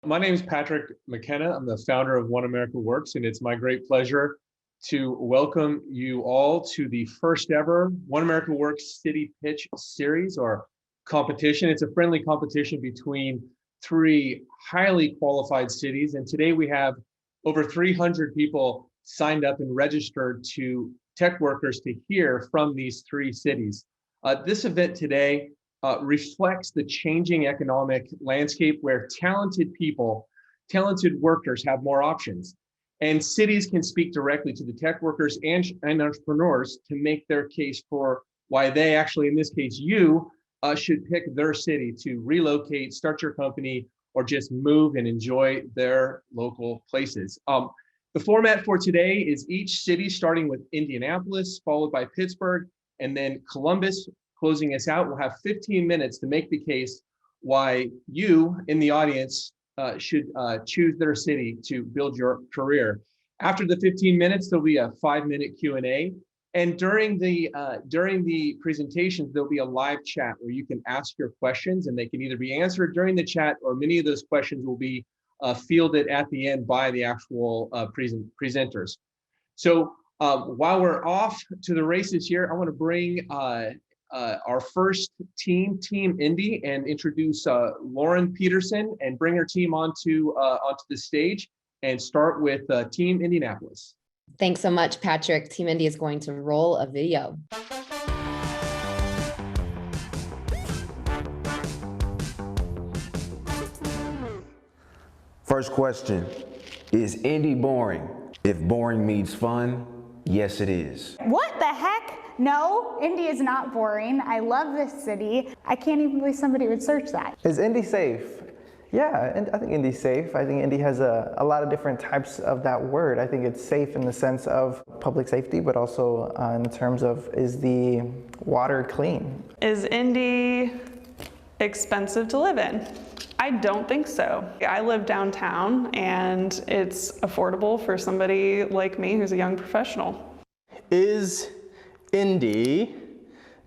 My name is Patrick McKenna. I'm the founder of One America Works, and it's my great pleasure to welcome you all to the first ever One America Works City Pitch Series or competition. It's a friendly competition between three highly qualified cities, and today we have over 300 people signed up and registered to tech workers to hear from these three cities. This event today reflects the changing economic landscape where talented people, talented workers have more options. And cities can speak directly to the tech workers and entrepreneurs to make their case for why they actually, in this case, you should pick their city to relocate, start your company, or just move and enjoy their local places. The format for today is each city starting with Indianapolis, followed by Pittsburgh, and then Columbus. Closing us out, we'll have 15 minutes to make the case why you in the audience should choose their city to build your career. After the 15 minutes, there'll be a 5-minute Q&A. And during the presentations, there'll be a live chat where you can ask your questions and they can either be answered during the chat or many of those questions will be fielded at the end by the actual presenters. So while we're off to the races here, I want to bring our first team, Team Indy, and introduce Lauren Peterson and bring her team onto the stage and start with Team Indianapolis. Thanks so much, Patrick. Team Indy is going to roll a video. First question, is Indy boring? If boring means fun, yes it is. What the heck? No, Indy is not boring. I love this city. I can't even believe somebody would search that. Is Indy safe? Yeah, and I think Indy's safe. I think Indy has a lot of different types of that word. I think it's safe in the sense of public safety, but also in terms of, is the water clean? Is Indy expensive to live in? I don't think so. I live downtown and it's affordable for somebody like me who's a young professional. Is Indy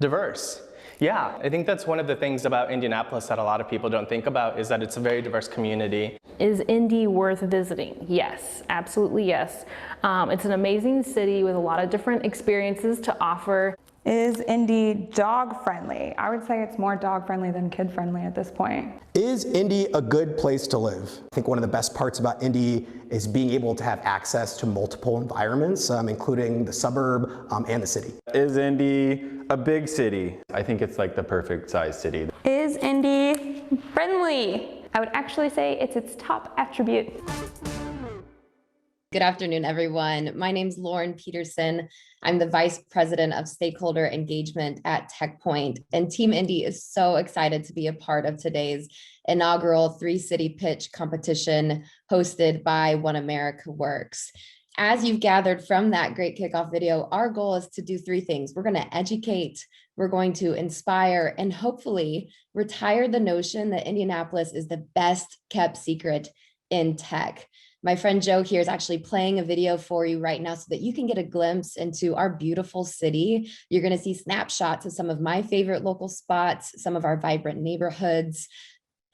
diverse? Yeah, I think that's one of the things about Indianapolis that a lot of people don't think about is that it's a very diverse community. Is Indy worth visiting? Yes, absolutely yes. It's an amazing city with a lot of different experiences to offer. Is Indy dog friendly? I would say it's more dog friendly than kid friendly at this point. Is Indy a good place to live? I think one of the best parts about Indy is being able to have access to multiple environments, including the suburb and the city. Is Indy a big city? I think it's like the perfect size city. Is Indy friendly? I would actually say it's its top attribute. Good afternoon, everyone. My name's Lauren Peterson. I'm the Vice President of Stakeholder Engagement at TechPoint, and Team Indy is so excited to be a part of today's inaugural three-city pitch competition hosted by One America Works. As you've gathered from that great kickoff video, our goal is to do three things. We're going to educate, we're going to inspire, and hopefully retire the notion that Indianapolis is the best kept secret in tech. My friend Joe here is actually playing a video for you right now so that you can get a glimpse into our beautiful city. You're going to see snapshots of some of my favorite local spots, some of our vibrant neighborhoods,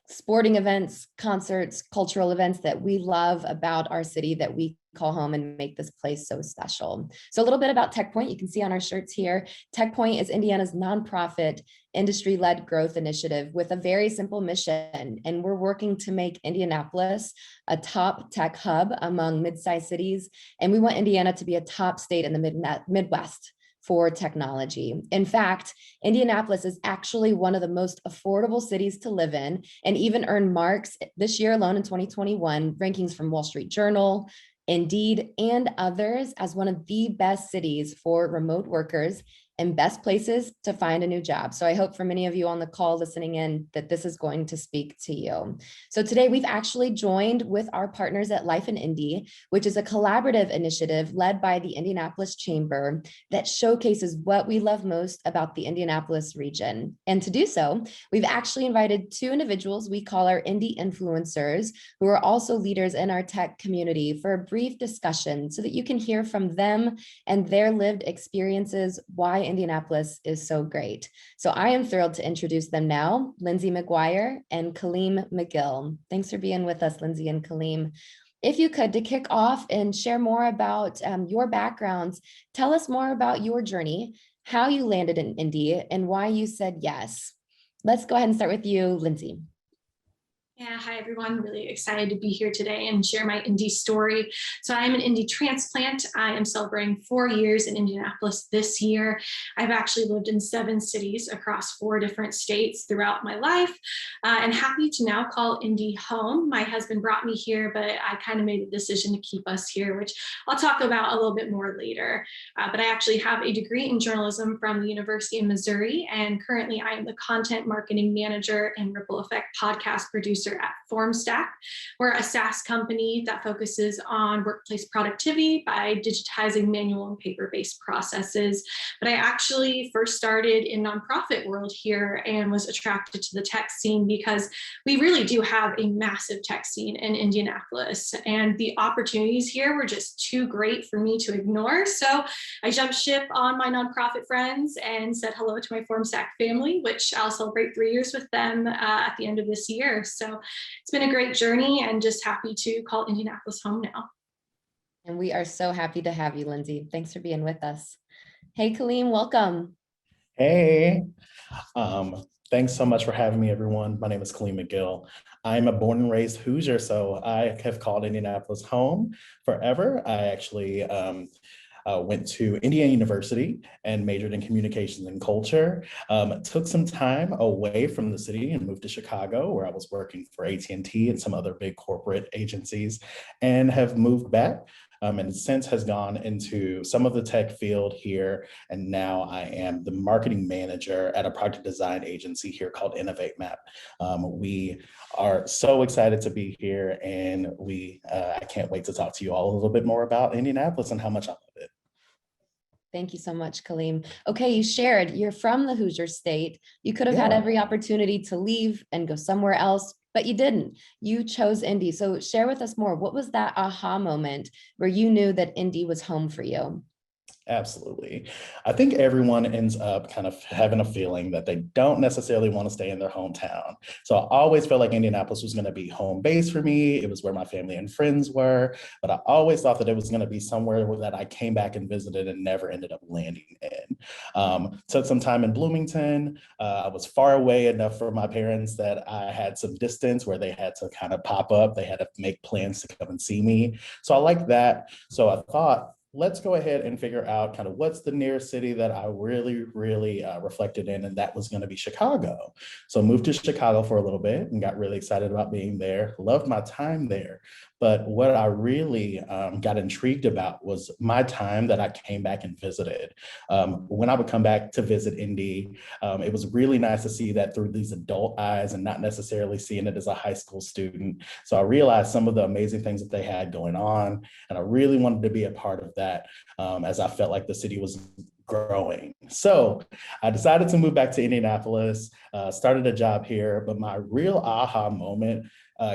sporting events, concerts, cultural events that we love about our city that we call home and make this place so special. So a little bit about TechPoint, you can see on our shirts here. TechPoint is Indiana's nonprofit industry-led growth initiative with a very simple mission. And we're working to make Indianapolis a top tech hub among mid-sized cities. And we want Indiana to be a top state in the Midwest for technology. In fact, Indianapolis is actually one of the most affordable cities to live in and even earned marks this year alone in 2021, rankings from Wall Street Journal, Indeed, and others as one of the best cities for remote workers and best places to find a new job. So I hope for many of you on the call listening in that this is going to speak to you. So today we've actually joined with our partners at Life in Indy, which is a collaborative initiative led by the Indianapolis Chamber that showcases what we love most about the Indianapolis region. And to do so, we've actually invited two individuals we call our Indy influencers, who are also leaders in our tech community, for a brief discussion so that you can hear from them and their lived experiences, why Indianapolis is so great. So I am thrilled to introduce them now, Lindsay McGuire and Kaleem McGill. Thanks for being with us, Lindsay and Kaleem. If you could, to kick off and share more about your backgrounds, tell us more about your journey, how you landed in Indy, and why you said yes. Let's go ahead and start with you, Lindsay. Yeah, hi everyone. Really excited to be here today and share my Indy story. So I'm an Indy transplant. I am celebrating 4 years in Indianapolis this year. I've actually lived in 7 cities across 4 different states throughout my life, and happy to now call Indy home. My husband brought me here, but I kind of made the decision to keep us here, which I'll talk about a little bit more later. But I actually have a degree in journalism from the University of Missouri, and currently I am the content marketing manager and Ripple Effect podcast producer at FormStack. We're a SaaS company that focuses on workplace productivity by digitizing manual and paper-based processes. But I actually first started in nonprofit world here and was attracted to the tech scene because we really do have a massive tech scene in Indianapolis, and the opportunities here were just too great for me to ignore. So I jumped ship on my nonprofit friends and said hello to my FormStack family, which I'll celebrate 3 years with them at the end of this year. So it's been a great journey and just happy to call Indianapolis home now. And we are so happy to have you, Lindsay. Thanks for being with us. Hey, Kaleem, welcome. Hey, thanks so much for having me, everyone. My name is Kaleem McGill. I'm a born and raised Hoosier, so I have called Indianapolis home forever. I actually went to Indiana University and majored in communications and culture. Took some time away from the city and moved to Chicago, where I was working for AT&T and some other big corporate agencies, and have moved back. And since has gone into some of the tech field here. And now I am the marketing manager at a product design agency here called Innovate Map. We are so excited to be here, and I can't wait to talk to you all a little bit more about Indianapolis and how much I love it. Thank you so much, Kaleem. Okay, you shared you're from the Hoosier State. You could have had every opportunity to leave and go somewhere else, but you didn't. You chose Indy. So share with us more. What was that aha moment where you knew that Indy was home for you? Absolutely. I think everyone ends up kind of having a feeling that they don't necessarily want to stay in their hometown. So I always felt like Indianapolis was going to be home base for me. It was where my family and friends were, but I always thought that it was going to be somewhere that I came back and visited and never ended up landing in. Took some time in Bloomington. I was far away enough for my parents that I had some distance where they had to kind of pop up. They had to make plans to come and see me. So I liked that. So I thought, let's go ahead and figure out kind of what's the nearest city that I really reflected in, and that was going to be Chicago. So moved to Chicago for a little bit and got really excited about being there. Loved my time there. But what I really got intrigued about was my time that I came back and visited. When I would come back to visit Indy, it was really nice to see that through these adult eyes and not necessarily seeing it as a high school student. So I realized some of the amazing things that they had going on, and I really wanted to be a part of that as I felt like the city was growing. So I decided to move back to Indianapolis, started a job here, but my real aha moment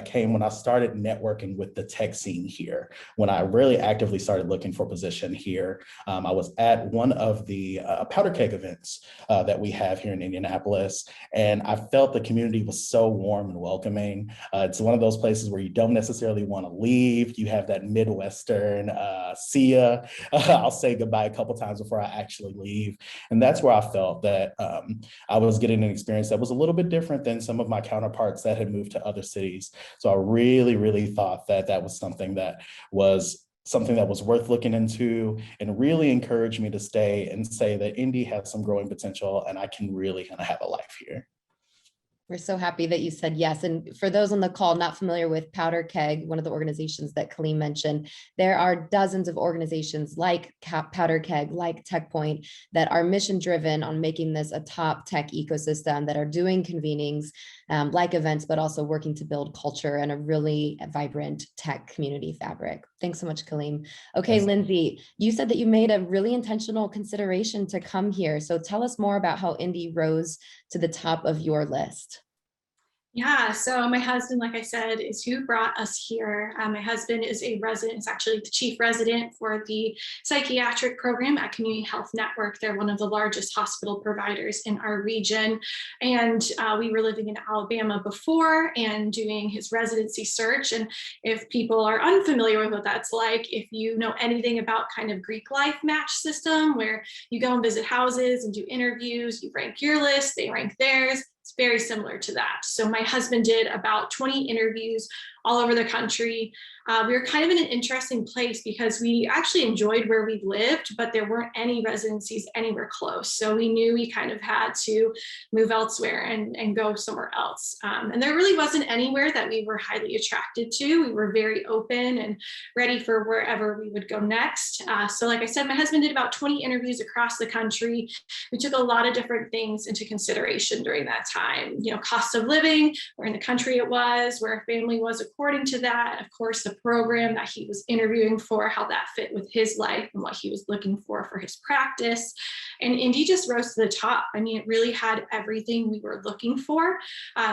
came when I started networking with the tech scene here. When I really actively started looking for a position here, I was at one of the powder keg events that we have here in Indianapolis, and I felt the community was so warm and welcoming. It's one of those places where you don't necessarily want to leave. You have that Midwestern, see ya, I'll say goodbye a couple times before I actually leave. And that's where I felt that I was getting an experience that was a little bit different than some of my counterparts that had moved to other cities. So I really thought that that was something that was worth looking into, and really encouraged me to stay and say that Indy has some growing potential and I can really kind of have a life here. We're so happy that you said yes. And for those on the call not familiar with Powder Keg, one of the organizations that Kaleem mentioned, there are dozens of organizations like Powder Keg, like TechPoint, that are mission driven on making this a top tech ecosystem, that are doing convenings like events, but also working to build culture and a really vibrant tech community fabric. Thanks so much, Kaleem. Okay, yes. Lindsay, you said that you made a really intentional consideration to come here. So tell us more about how Indy rose to the top of your list. Yeah, so my husband, like I said, is who brought us here. My husband is a resident, is actually the chief resident for the psychiatric program at Community Health Network. They're one of the largest hospital providers in our region. And we were living in Alabama before and doing his residency search. And if people are unfamiliar with what that's like, if you know anything about kind of Greek life match system, where you go and visit houses and do interviews, you rank your list, they rank theirs. It's very similar to that. So my husband did about 20 interviews all over the country. We were kind of in an interesting place because we actually enjoyed where we lived, but there weren't any residencies anywhere close. So we knew we kind of had to move elsewhere and go somewhere else. And there really wasn't anywhere that we were highly attracted to. We were very open and ready for wherever we would go next. So like I said, my husband did about 20 interviews across the country. We took a lot of different things into consideration during that time. You know, cost of living, where in the country it was, where a family was according to that, of course, the program that he was interviewing for, how that fit with his life and what he was looking for his practice. And Indy just rose to the top. I mean, it really had everything we were looking for.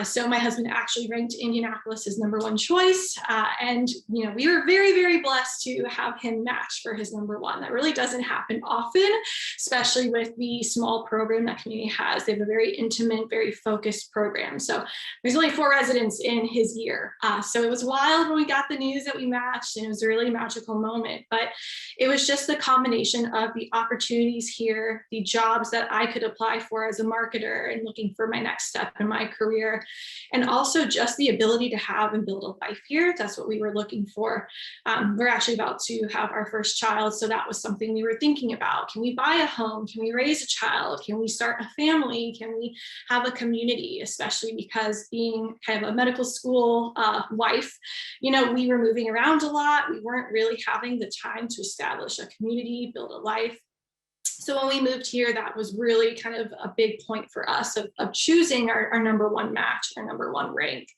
So my husband actually ranked Indianapolis his #1 choice. And, you know, we were very, very blessed to have him match for his #1. That really doesn't happen often, especially with the small program that community has. They have a very intimate, very focused program. So there's only 4 residents in his year. So it was wild when we got the news that we matched, and it was a really magical moment. But it was just the combination of the opportunities here, the jobs that I could apply for as a marketer and looking for my next step in my career, and also just the ability to have and build a life here. That's what we were looking for. We're actually about to have our first child, so that was something we were thinking about. Can we buy a home? Can we raise a child? Can we start a family? Can we have a community? Especially because being kind of a medical school wife, you know, we were moving around a lot. We weren't really having the time to establish a community, build a life. So when we moved here, that was really kind of a big point for us of choosing our #1 match, our #1 rank.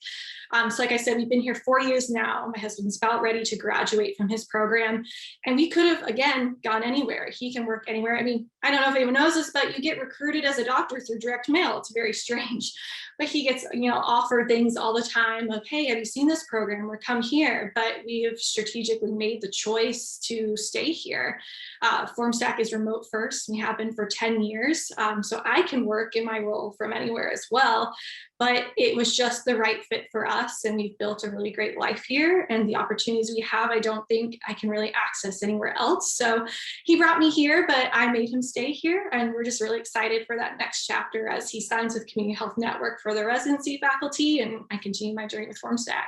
So like I said, we've been here 4 years now. My husband's about ready to graduate from his program. And we could have, again, gone anywhere. He can work anywhere. I mean, I don't know if anyone knows this, but you get recruited as a doctor through direct mail. It's very strange. But he gets, you know, offered things all the time of, hey, have you seen this program? Or come here. But we have strategically made the choice to stay here. FormStack is remote first. We have been for 10 years. So I can work in my role from anywhere as well. But it was just the right fit for us, and we've built a really great life here. And the opportunities we have, I don't think I can really access anywhere else. So he brought me here, but I made him stay here. And we're just really excited for that next chapter as he signs with Community Health Network for the residency faculty, and I continue my journey with FormStack.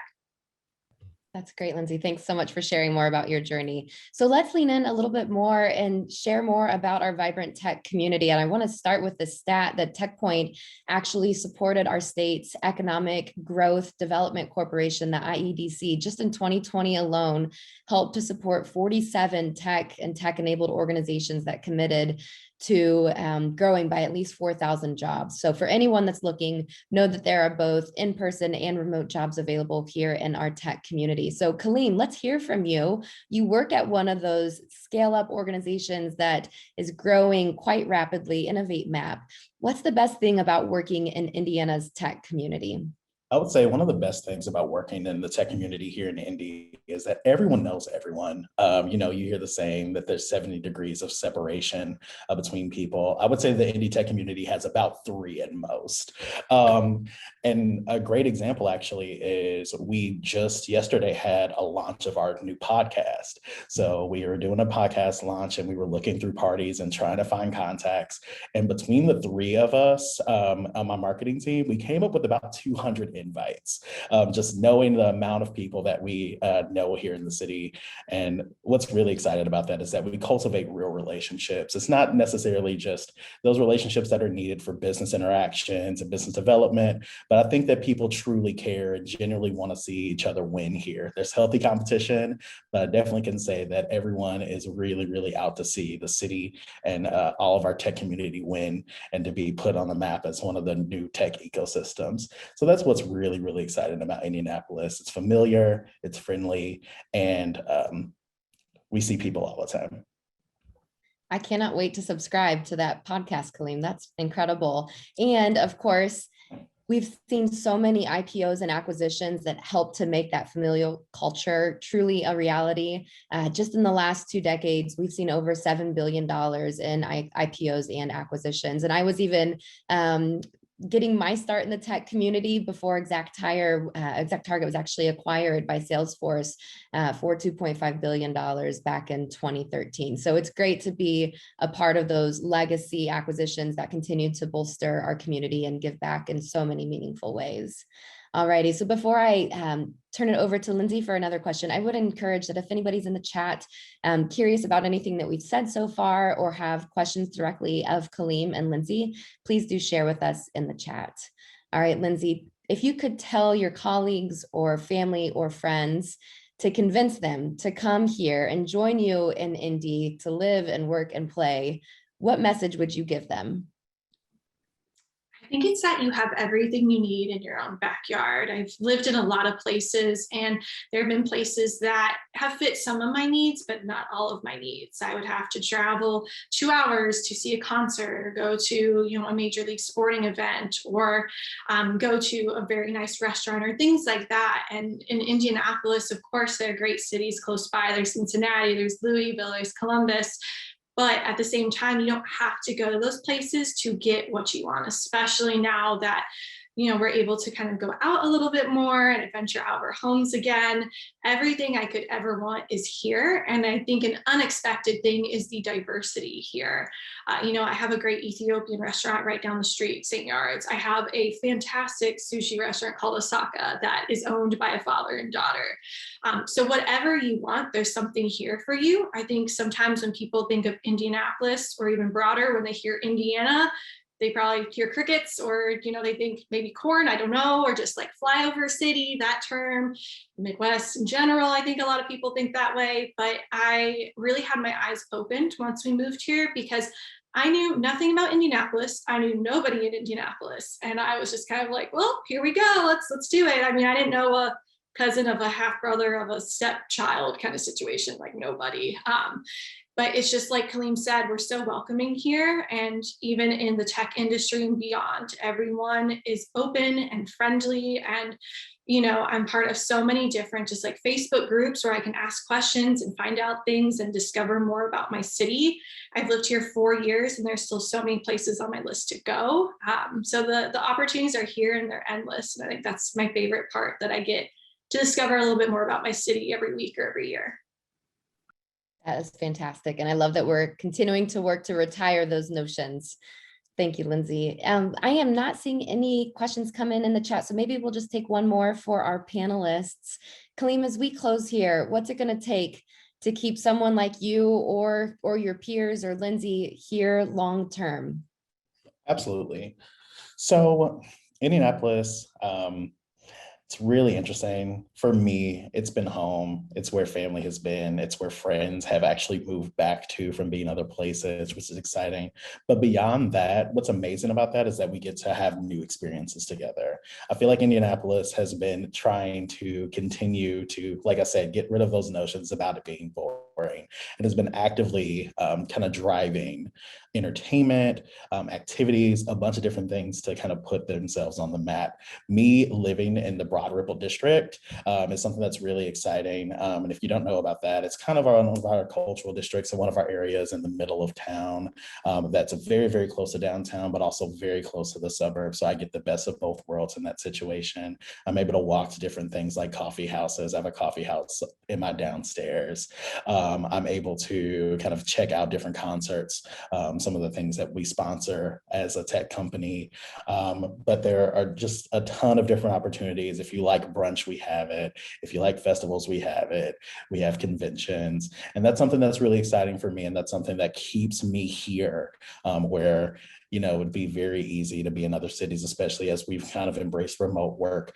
That's great, Lindsay. Thanks so much for sharing more about your journey. So let's lean in a little bit more and share more about our vibrant tech community. And I want to start with the stat that TechPoint actually supported our state's Economic Growth Development Corporation, the IEDC, just in 2020 alone, helped to support 47 tech and tech-enabled organizations that committed to growing by at least 4,000 jobs. So for anyone that's looking, know that there are both in-person and remote jobs available here in our tech community. So Colleen, let's hear from you. You work at one of those scale-up organizations that is growing quite rapidly, Innovate Map. What's the best thing about working in Indiana's tech community? I would say one of the best things about working in the tech community here in Indy is that everyone knows everyone. You know, you hear the saying that there's 70 degrees of separation between people. I would say the Indy tech community has about 3 at most. And a great example actually is we just yesterday had a launch of our new podcast. So we were doing a podcast launch and we were looking through parties and trying to find contacts. And between the 3 of us on my marketing team, we came up with about 200 invites, just knowing the amount of people that we know here in the city. And what's really excited about that is that we cultivate real relationships. It's not necessarily just those relationships that are needed for business interactions and business development, but I think that people truly care and genuinely want to see each other win here. There's healthy competition, but I definitely can say that everyone is really, really out to see the city and all of our tech community win and to be put on the map as one of the new tech ecosystems. So that's what's really, really exciting about Indianapolis. It's familiar, it's friendly, and we see people all the time. I cannot wait to subscribe to that podcast, Kaleem. That's incredible. And of course, We've seen so many IPOs and acquisitions that help to make that familial culture truly a reality. Just in the last 2 decades, we've seen over $7 billion in IPOs and acquisitions. And I was even getting my start in the tech community before ExactTarget was actually acquired by Salesforce for $2.5 billion back in 2013. So it's great to be a part of those legacy acquisitions that continue to bolster our community and give back in so many meaningful ways. Alrighty, so before I turn it over to Lindsay for another question, I would encourage that if anybody's in the chat curious about anything that we've said so far or have questions directly of Kaleem and Lindsay, please do share with us in the chat. All right, Lindsay, if you could tell your colleagues or family or friends to convince them to come here and join you in Indy to live and work and play, what message would you give them? I think it's that you have everything you need in your own backyard. I've lived in a lot of places, and there have been places that have fit some of my needs, but not all of my needs. I would have to travel 2 hours to see a concert, or go to, a major league sporting event, or go to a very nice restaurant, or things like that. And in Indianapolis, of course, there are great cities close by. There's Cincinnati, there's Louisville, there's Columbus. But at the same time, you don't have to go to those places to get what you want, especially now that, we're able to kind of go out a little bit more and adventure out of our homes again. Everything I could ever want is here. And I think an unexpected thing is the diversity here. I have a great Ethiopian restaurant right down the street, St. Yards. I have a fantastic sushi restaurant called Osaka that is owned by a father and daughter. So whatever you want, there's something here for you. I think sometimes when people think of Indianapolis, or even broader, when they hear Indiana, they probably hear crickets, or, they think maybe corn, I don't know, or just like flyover city, that term. Midwest in general, I think a lot of people think that way, but I really had my eyes opened once we moved here, because I knew nothing about Indianapolis. I knew nobody in Indianapolis. And I was just kind of like, well, here we go, let's do it. I mean, I didn't know a cousin of a half brother of a stepchild kind of situation, like nobody. But it's just like Kaleem said, we're so welcoming here. And even in the tech industry and beyond, everyone is open and friendly. And, I'm part of so many different just like Facebook groups where I can ask questions and find out things and discover more about my city. I've lived here 4 years, and there's still so many places on my list to go. So the opportunities are here, and they're endless. And I think that's my favorite part, that I get to discover a little bit more about my city every week or every year. That is fantastic. And I love that we're continuing to work to retire those notions. Thank you, Lindsay. I am not seeing any questions come in the chat, so maybe we'll just take one more for our panelists. Kaleem, as we close here, what's it going to take to keep someone like you or your peers or Lindsay here long term? Absolutely. So Indianapolis, it's really interesting. For me, it's been home. It's where family has been. It's where friends have actually moved back to from being other places, which is exciting. But beyond that, what's amazing about that is that we get to have new experiences together. I feel like Indianapolis has been trying to continue to, like I said, get rid of those notions about it being boring. It has been actively kind of driving entertainment, activities, a bunch of different things to kind of put themselves on the map. Me living in the Broad Ripple District is something that's really exciting. And if you don't know about that, it's kind of one of our cultural districts and one of our areas in the middle of town that's very, very close to downtown, but also very close to the suburbs. So I get the best of both worlds in that situation. I'm able to walk to different things like coffee houses. I have a coffee house in my downstairs. I'm able to kind of check out different concerts, some of the things that we sponsor as a tech company. But there are just a ton of different opportunities. If you like brunch, we have it. If you like festivals, we have it. We have conventions. And that's something that's really exciting for me. And that's something that keeps me here, where it would be very easy to be in other cities, especially as we've kind of embraced remote work.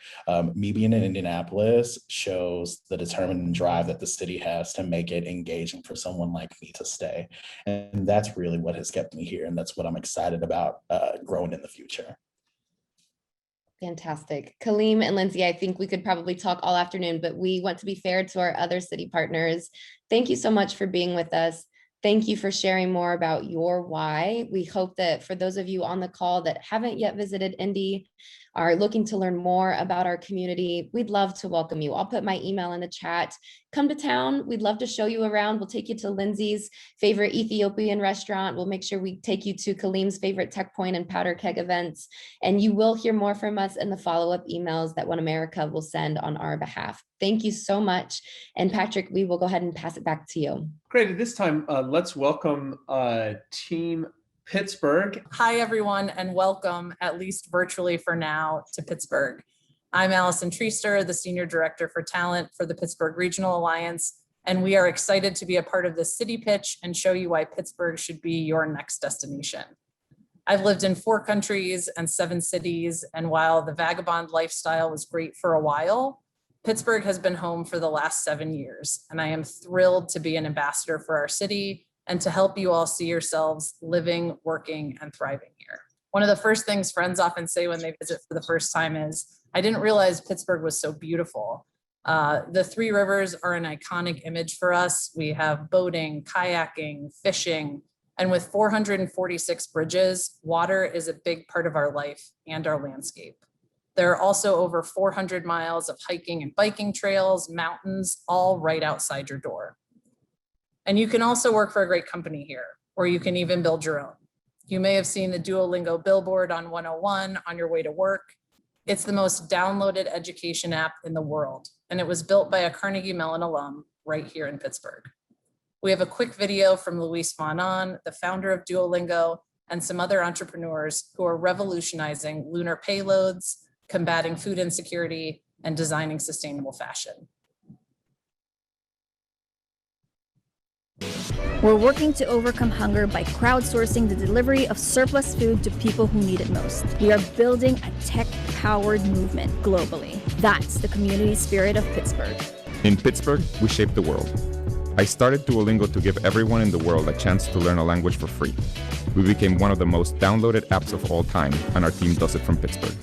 Me being in Indianapolis shows the determined drive that the city has to make it engaging for someone like me to stay. And that's really what has kept me here. And that's what I'm excited about growing in the future. Fantastic. Kaleem and Lindsay, I think we could probably talk all afternoon, but we want to be fair to our other city partners. Thank you so much for being with us. Thank you for sharing more about your why. We hope that for those of you on the call that haven't yet visited Indy, are looking to learn more about our community, we'd love to welcome you. I'll put my email in the chat. Come to town. We'd love to show you around. We'll take you to Lindsay's favorite Ethiopian restaurant. We'll make sure we take you to Kaleem's favorite Tech Point and Powder Keg events. And you will hear more from us in the follow-up emails that One America will send on our behalf. Thank you so much. And Patrick, we will go ahead and pass it back to you. Great. At this time, let's welcome Team Pittsburgh. Hi, everyone, and welcome, at least virtually for now, to Pittsburgh. I'm Allison Treaster, the Senior Director for Talent for the Pittsburgh Regional Alliance, and we are excited to be a part of this city pitch and show you why Pittsburgh should be your next destination. I've lived in 4 countries and 7 cities, and while the vagabond lifestyle was great for a while, Pittsburgh has been home for the last 7 years, and I am thrilled to be an ambassador for our city and to help you all see yourselves living, working, and thriving here. One of the first things friends often say when they visit for the first time is, I didn't realize Pittsburgh was so beautiful. The 3 rivers are an iconic image for us. We have boating, kayaking, fishing, and with 446 bridges, water is a big part of our life and our landscape. There are also over 400 miles of hiking and biking trails, mountains, all right outside your door. And you can also work for a great company here, or you can even build your own. You may have seen the Duolingo billboard on 101 on your way to work. It's the most downloaded education app in the world, and it was built by a Carnegie Mellon alum right here in Pittsburgh. We have a quick video from Luis Manon, the founder of Duolingo, and some other entrepreneurs who are revolutionizing lunar payloads, combating food insecurity, and designing sustainable fashion. We're working to overcome hunger by crowdsourcing the delivery of surplus food to people who need it most. We are building a tech-powered movement globally. That's the community spirit of Pittsburgh. In Pittsburgh, we shape the world. I started Duolingo to give everyone in the world a chance to learn a language for free. We became one of the most downloaded apps of all time, and our team does it from Pittsburgh.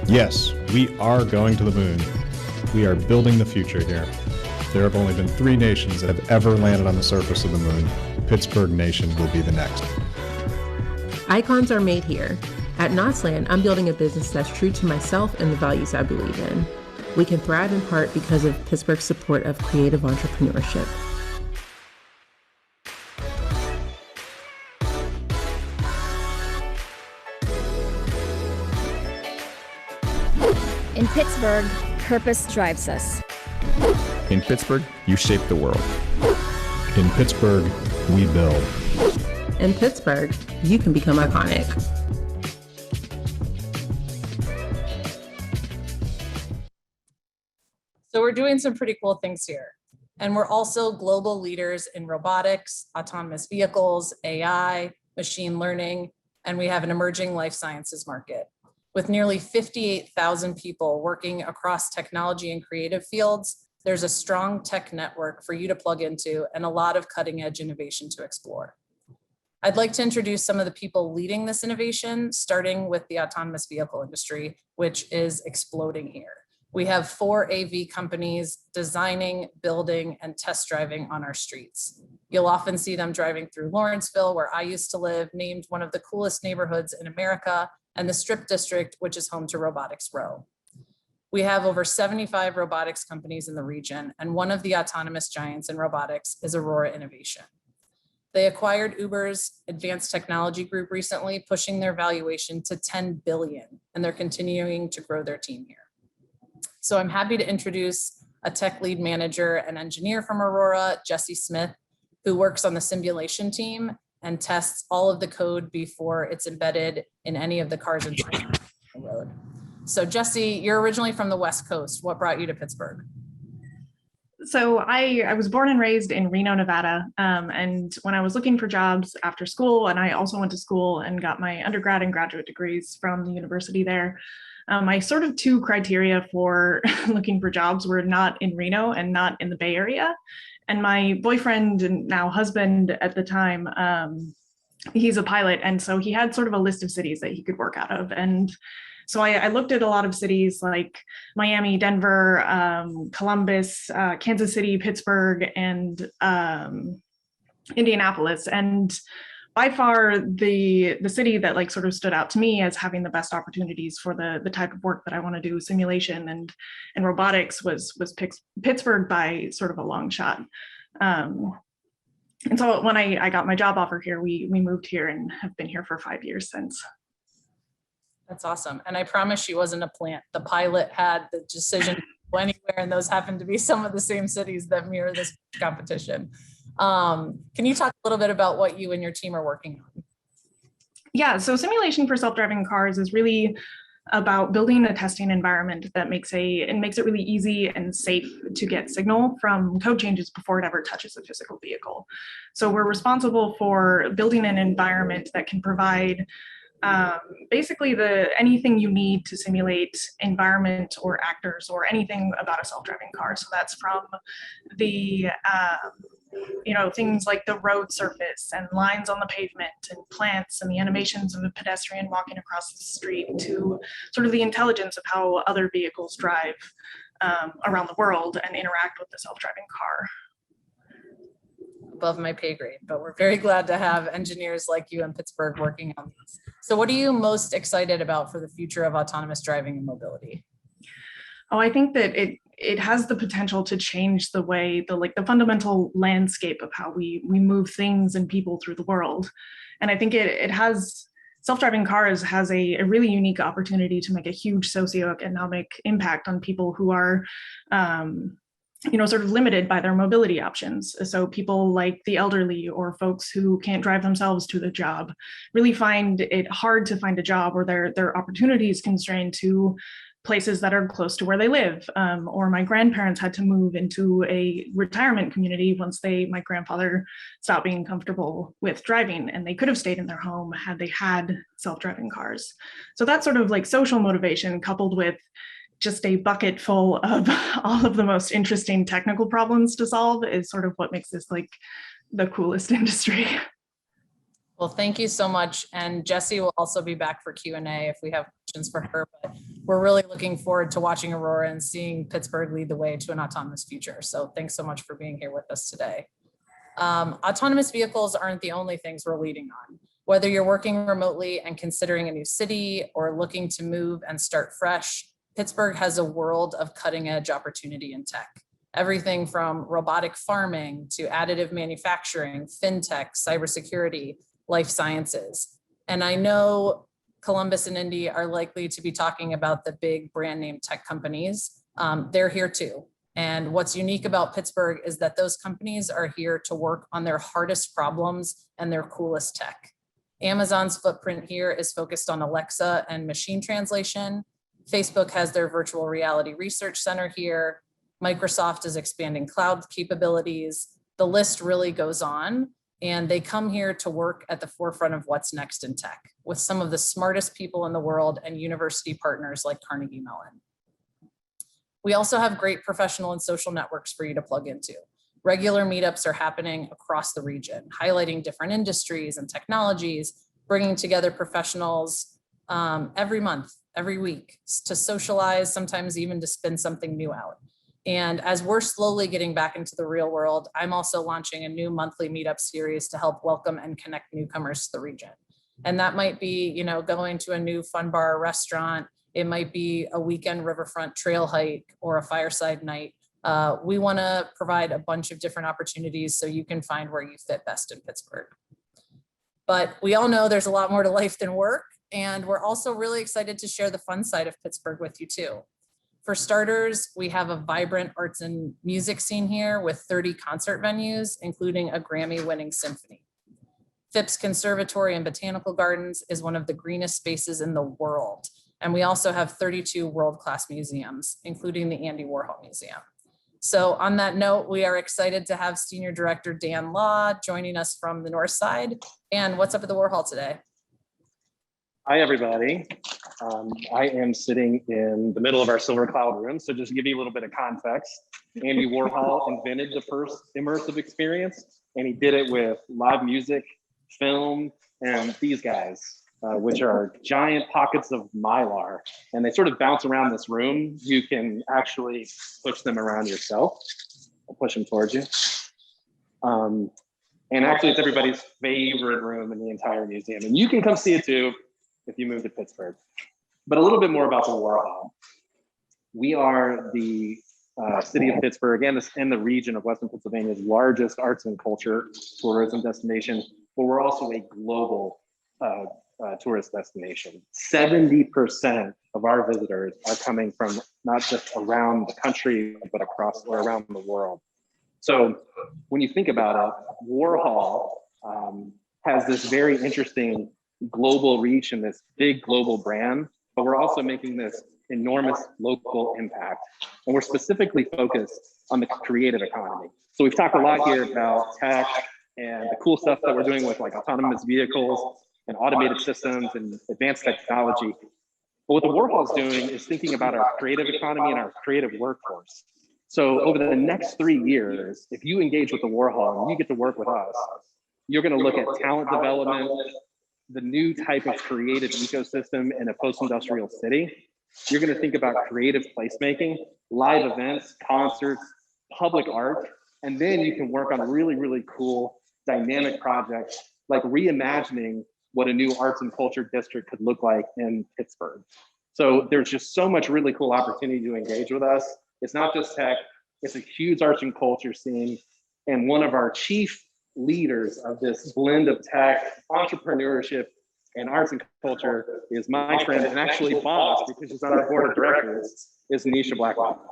Yes, we are going to the moon. We are building the future here. There have only been 3 nations that have ever landed on the surface of the moon. Pittsburgh Nation will be the next. Icons are made here. At Knotsland, I'm building a business that's true to myself and the values I believe in. We can thrive in part because of Pittsburgh's support of creative entrepreneurship. In Pittsburgh, purpose drives us. In Pittsburgh, you shape the world. In Pittsburgh, we build. In Pittsburgh, you can become iconic. So we're doing some pretty cool things here. And we're also global leaders in robotics, autonomous vehicles, AI, machine learning, and we have an emerging life sciences market. With nearly 58,000 people working across technology and creative fields, there's a strong tech network for you to plug into and a lot of cutting edge innovation to explore. I'd like to introduce some of the people leading this innovation, starting with the autonomous vehicle industry, which is exploding here. We have 4 AV companies designing, building, and test driving on our streets. You'll often see them driving through Lawrenceville, where I used to live, named one of the coolest neighborhoods in America, and the Strip District, which is home to Robotics Row. We have over 75 robotics companies in the region, and one of the autonomous giants in robotics is Aurora Innovation. They acquired Uber's advanced technology group recently, pushing their valuation to $10 billion, and they're continuing to grow their team here. So I'm happy to introduce a tech lead manager and engineer from Aurora, Jesse Smith, who works on the simulation team and tests all of the code before it's embedded in any of the cars and trains on the road. So Jesse, you're originally from the West Coast. What brought you to Pittsburgh? So I was born and raised in Reno, Nevada. And when I was looking for jobs after school, and I also went to school and got my undergrad and graduate degrees from the university there, my sort of 2 criteria for looking for jobs were not in Reno and not in the Bay Area. And my boyfriend and now husband at the time, he's a pilot. And so he had sort of a list of cities that he could work out of. And so I looked at a lot of cities like Miami, Denver, Columbus, Kansas City, Pittsburgh, and Indianapolis. And by far the city that like sort of stood out to me as having the best opportunities for the type of work that I want to do, simulation and robotics, was Pittsburgh by sort of a long shot. And so when I got my job offer here, we moved here and have been here for 5 years since. That's awesome. And I promise she wasn't a plant. The pilot had the decision to go anywhere, and those happen to be some of the same cities that mirror this competition. Can you talk a little bit about what you and your team are working on? Yeah, so simulation for self-driving cars is really about building a testing environment that makes it really easy and safe to get signal from code changes before it ever touches a physical vehicle. So we're responsible for building an environment that can provide basically anything you need to simulate environment or actors or anything about a self-driving car. So that's from the things like the road surface and lines on the pavement and plants and the animations of a pedestrian walking across the street, to sort of the intelligence of how other vehicles drive around the world and interact with the self-driving car. Above my pay grade, but we're very glad to have engineers like you in Pittsburgh working on this. So what are you most excited about for the future of autonomous driving and mobility? Oh, I think that it has the potential to change the way, the fundamental landscape of how we move things and people through the world. And I think self-driving cars has a really unique opportunity to make a huge socioeconomic impact on people who are sort of limited by their mobility options. So people like the elderly or folks who can't drive themselves to the job really find it hard to find a job, or their opportunities constrained to places that are close to where they live. Or my grandparents had to move into a retirement community once my grandfather stopped being comfortable with driving, and they could have stayed in their home had they had self-driving cars. So that sort of like social motivation, coupled with just a bucket full of all of the most interesting technical problems to solve, is sort of what makes this like the coolest industry. Well, thank you so much. And Jessie will also be back for Q&A if we have questions for her, but we're really looking forward to watching Aurora and seeing Pittsburgh lead the way to an autonomous future. So thanks so much for being here with us today. Autonomous vehicles aren't the only things we're leading on. Whether you're working remotely and considering a new city, or looking to move and start fresh, Pittsburgh has a world of cutting edge opportunity in tech. Everything from robotic farming to additive manufacturing, fintech, cybersecurity, life sciences. And I know Columbus and Indy are likely to be talking about the big brand name tech companies. They're here too. And what's unique about Pittsburgh is that those companies are here to work on their hardest problems and their coolest tech. Amazon's footprint here is focused on Alexa and machine translation. Facebook has their virtual reality research center here. Microsoft is expanding cloud capabilities. The list really goes on. And they come here to work at the forefront of what's next in tech, with some of the smartest people in the world and university partners like Carnegie Mellon. We also have great professional and social networks for you to plug into. Regular meetups are happening across the region, highlighting different industries and technologies, bringing together professionals every month, every week, to socialize, sometimes even to spin something new out. And as we're slowly getting back into the real world, I'm also launching a new monthly meetup series to help welcome and connect newcomers to the region. And that might be, going to a new fun bar or restaurant. It might be a weekend riverfront trail hike or a fireside night. We want to provide a bunch of different opportunities so you can find where you fit best in Pittsburgh. But we all know there's a lot more to life than work. And we're also really excited to share the fun side of Pittsburgh with you too. For starters, we have a vibrant arts and music scene here with 30 concert venues, including a Grammy-winning symphony. Phipps Conservatory and Botanical Gardens is one of the greenest spaces in the world. And we also have 32 world-class museums, including the Andy Warhol Museum. So on that note, we are excited to have Senior Director Dan Law joining us from the North Side. Dan, what's up at the Warhol today? Hi, everybody. I am sitting in the middle of our Silver Cloud room. So just to give you a little bit of context, Andy Warhol invented the first immersive experience, and he did it with live music, film, and these guys, which are giant pockets of Mylar. And they sort of bounce around this room. You can actually push them around yourself. I'll push them towards you. And actually, it's everybody's favorite room in the entire museum. And you can come see it too if you move to Pittsburgh. But a little bit more about the Warhol. We are the city of Pittsburgh and the region of Western Pennsylvania's largest arts and culture tourism destination, but we're also a global tourist destination. 70% of our visitors are coming from not just around the country, but across or around the world. So when you think about it, Warhol has this very interesting global reach and this big global brand, but we're also making this enormous local impact. And we're specifically focused on the creative economy. So we've talked a lot here about tech and the cool stuff that we're doing with like autonomous vehicles and automated systems and advanced technology. But what the Warhol's doing is thinking about our creative economy and our creative workforce. So over the next 3 years, if you engage with the Warhol and you get to work with us, you're going to look at talent development, the new type of creative ecosystem in a post-industrial city. You're going to think about creative placemaking, live events, concerts, public art, and then you can work on really, really cool dynamic projects like reimagining what a new arts and culture district could look like in Pittsburgh. So there's just so much really cool opportunity to engage with us. It's not just tech, it's a huge arts and culture scene. And one of our chief leaders of this blend of tech, entrepreneurship, and arts and culture is my friend and actually boss, because she's on our board of directors, is Nisha Blackwell.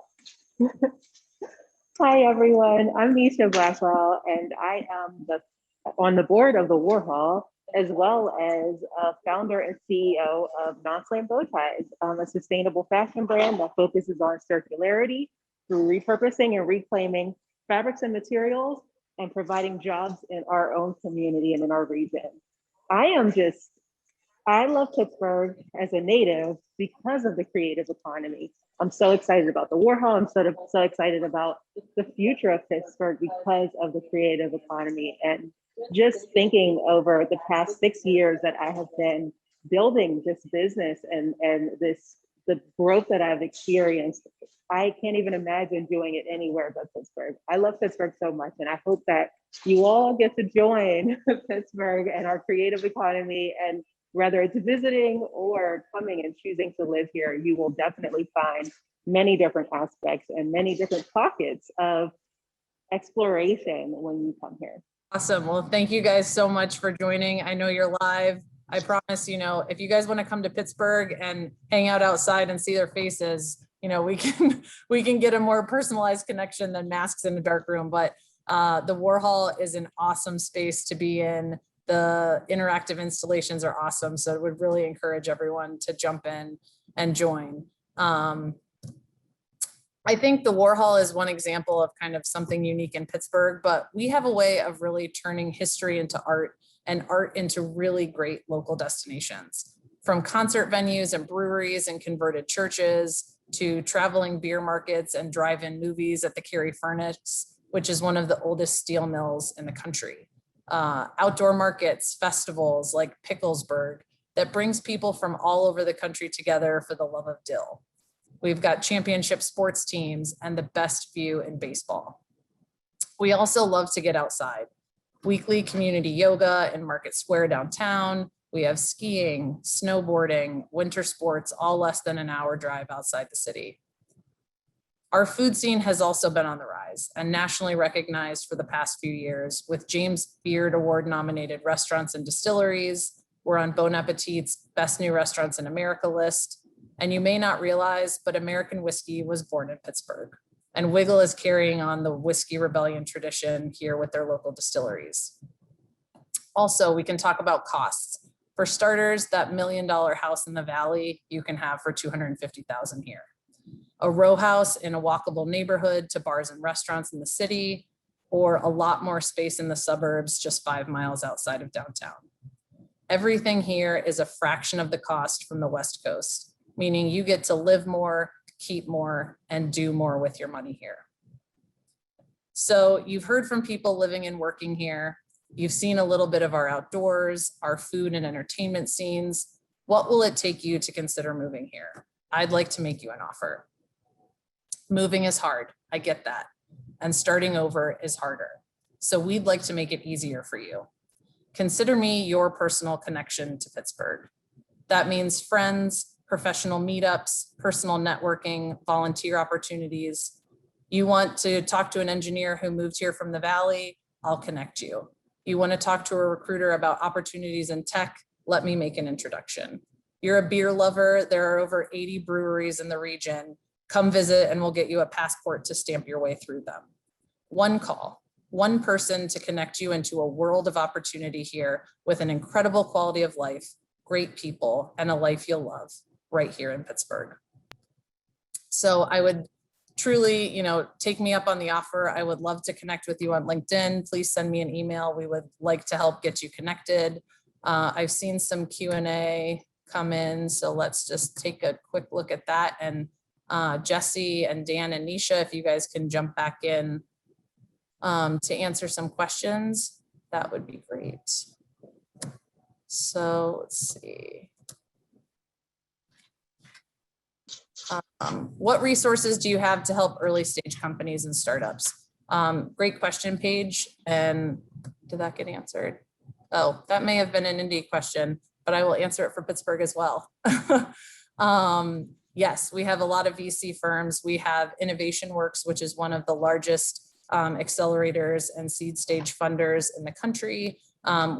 Hi everyone, I'm Nisha Blackwell, and I am on the board of the Warhol, as well as founder and CEO of Non-Slam Bow Ties, a sustainable fashion brand that focuses on circularity through repurposing and reclaiming fabrics and materials and providing jobs in our own community and in our region. I love Pittsburgh as a native because of the creative economy. I'm so excited about the Warhol. I'm so excited about the future of Pittsburgh because of the creative economy. And just thinking over the past 6 years that I have been building this business and the growth that I've experienced, I can't even imagine doing it anywhere but Pittsburgh. I love Pittsburgh so much, and I hope that you all get to join Pittsburgh and our creative economy. And whether it's visiting or coming and choosing to live here, you will definitely find many different aspects and many different pockets of exploration when you come here. Awesome. Well, thank you guys so much for joining. I know you're live. I promise, if you guys want to come to Pittsburgh and hang out outside and see their faces, we can get a more personalized connection than masks in a dark room. But the Warhol is an awesome space to be in. The interactive installations are awesome. So I would really encourage everyone to jump in and join. I think the Warhol is one example of kind of something unique in Pittsburgh, but we have a way of really turning history into art and art into really great local destinations. From concert venues and breweries and converted churches to traveling beer markets and drive-in movies at the Cary Furnace, which is one of the oldest steel mills in the country. Outdoor markets, festivals like Picklesburg that brings people from all over the country together for the love of dill. We've got championship sports teams and the best view in baseball. We also love to get outside. Weekly community yoga in Market Square downtown. We have skiing, snowboarding, winter sports, all less than an hour drive outside the city. Our food scene has also been on the rise and nationally recognized for the past few years with James Beard Award nominated restaurants and distilleries. We're on Bon Appetit's Best New Restaurants in America list. And you may not realize, but American whiskey was born in Pittsburgh. And Wiggle is carrying on the Whiskey Rebellion tradition here with their local distilleries. Also, we can talk about costs. For starters, that $1 million house in the Valley you can have for $250,000 here. A row house in a walkable neighborhood to bars and restaurants in the city, or a lot more space in the suburbs just 5 miles outside of downtown. Everything here is a fraction of the cost from the West Coast, meaning you get to live more, keep more, and do more with your money here. So you've heard from people living and working here. You've seen a little bit of our outdoors, our food and entertainment scenes. What will it take you to consider moving here? I'd like to make you an offer. Moving is hard, I get that. And starting over is harder. So we'd like to make it easier for you. Consider me your personal connection to Pittsburgh. That means friends, professional meetups, personal networking, volunteer opportunities. You want to talk to an engineer who moved here from the Valley? I'll connect you. You want to talk to a recruiter about opportunities in tech? Let me make an introduction. You're a beer lover. There are over 80 breweries in the region. Come visit and we'll get you a passport to stamp your way through them. One call, one person to connect you into a world of opportunity here with an incredible quality of life, great people, and a life you'll love right here in Pittsburgh. So I would truly, take me up on the offer. I would love to connect with you on LinkedIn. Please send me an email. We would like to help get you connected. I've seen some Q&A come in, so let's just take a quick look at that. And Jesse and Dan and Nisha, if you guys can jump back in to answer some questions, that would be great. So let's see. What resources do you have to help early stage companies and startups? Great question, Paige. And did that get answered? Oh, that may have been an Indy question, but I will answer it for Pittsburgh as well. Yes, we have a lot of VC firms. We have Innovation Works, which is one of the largest accelerators and seed stage funders in the country.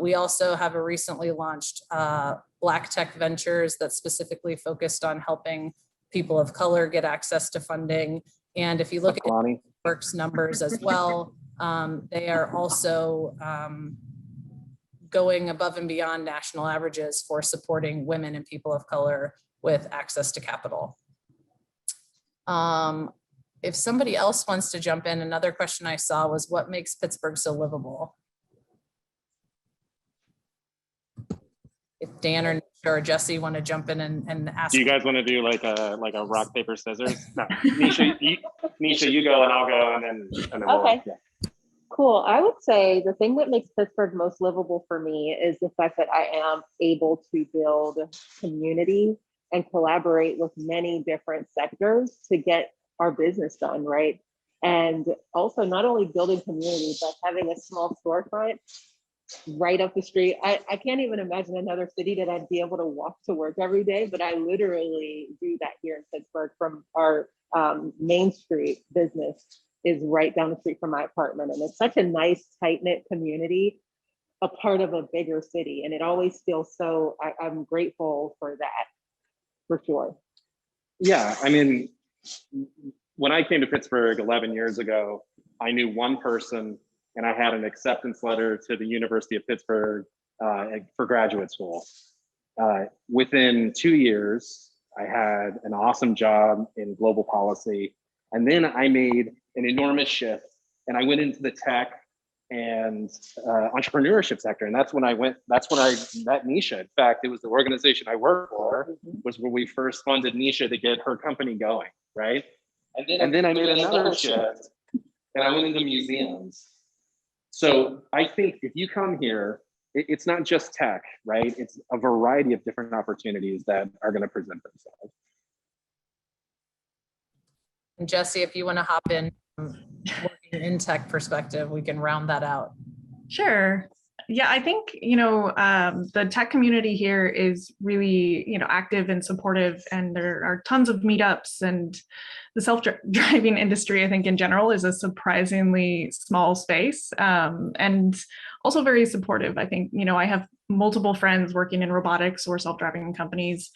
We also have a recently launched Black Tech Ventures that's specifically focused on helping people of color get access to funding. And if you look at Works numbers as well, they are also going above and beyond national averages for supporting women and people of color with access to capital. If somebody else wants to jump in, another question I saw was what makes Pittsburgh so livable? If Dan or Jesse want to jump in and ask. Do you guys want to do like a rock, paper, scissors? No, Nisha, you go and I'll go and then okay. Yeah. Cool. I would say the thing that makes Pittsburgh most livable for me is the fact that I am able to build community and collaborate with many different sectors to get our business done, right? And also not only building community, but having a small storefront right up the street. I can't even imagine another city that I'd be able to walk to work every day, but I literally do that here in Pittsburgh. From our Main Street business is right down the street from my apartment. And it's such a nice, tight-knit community, a part of a bigger city. And it always feels so, I'm grateful for that, for sure. Yeah, I mean, when I came to Pittsburgh 11 years ago, I knew one person and I had an acceptance letter to the University of Pittsburgh for graduate school. Within 2 years, I had an awesome job in global policy. And then I made an enormous shift and I went into the tech and entrepreneurship sector. And that's when I met Nisha. In fact, it was the organization I worked for, was where we first funded Nisha to get her company going, right? And then I made another shift and I went into museums. So I think if you come here, it's not just tech, right? It's a variety of different opportunities that are going to present themselves. And Jesse, if you want to hop in, working in tech perspective, we can round that out. Sure. Yeah, I think, the tech community here is really, active and supportive, and there are tons of meetups, and the self-driving industry, I think in general, is a surprisingly small space, and also very supportive. I think, I have multiple friends working in robotics or self-driving companies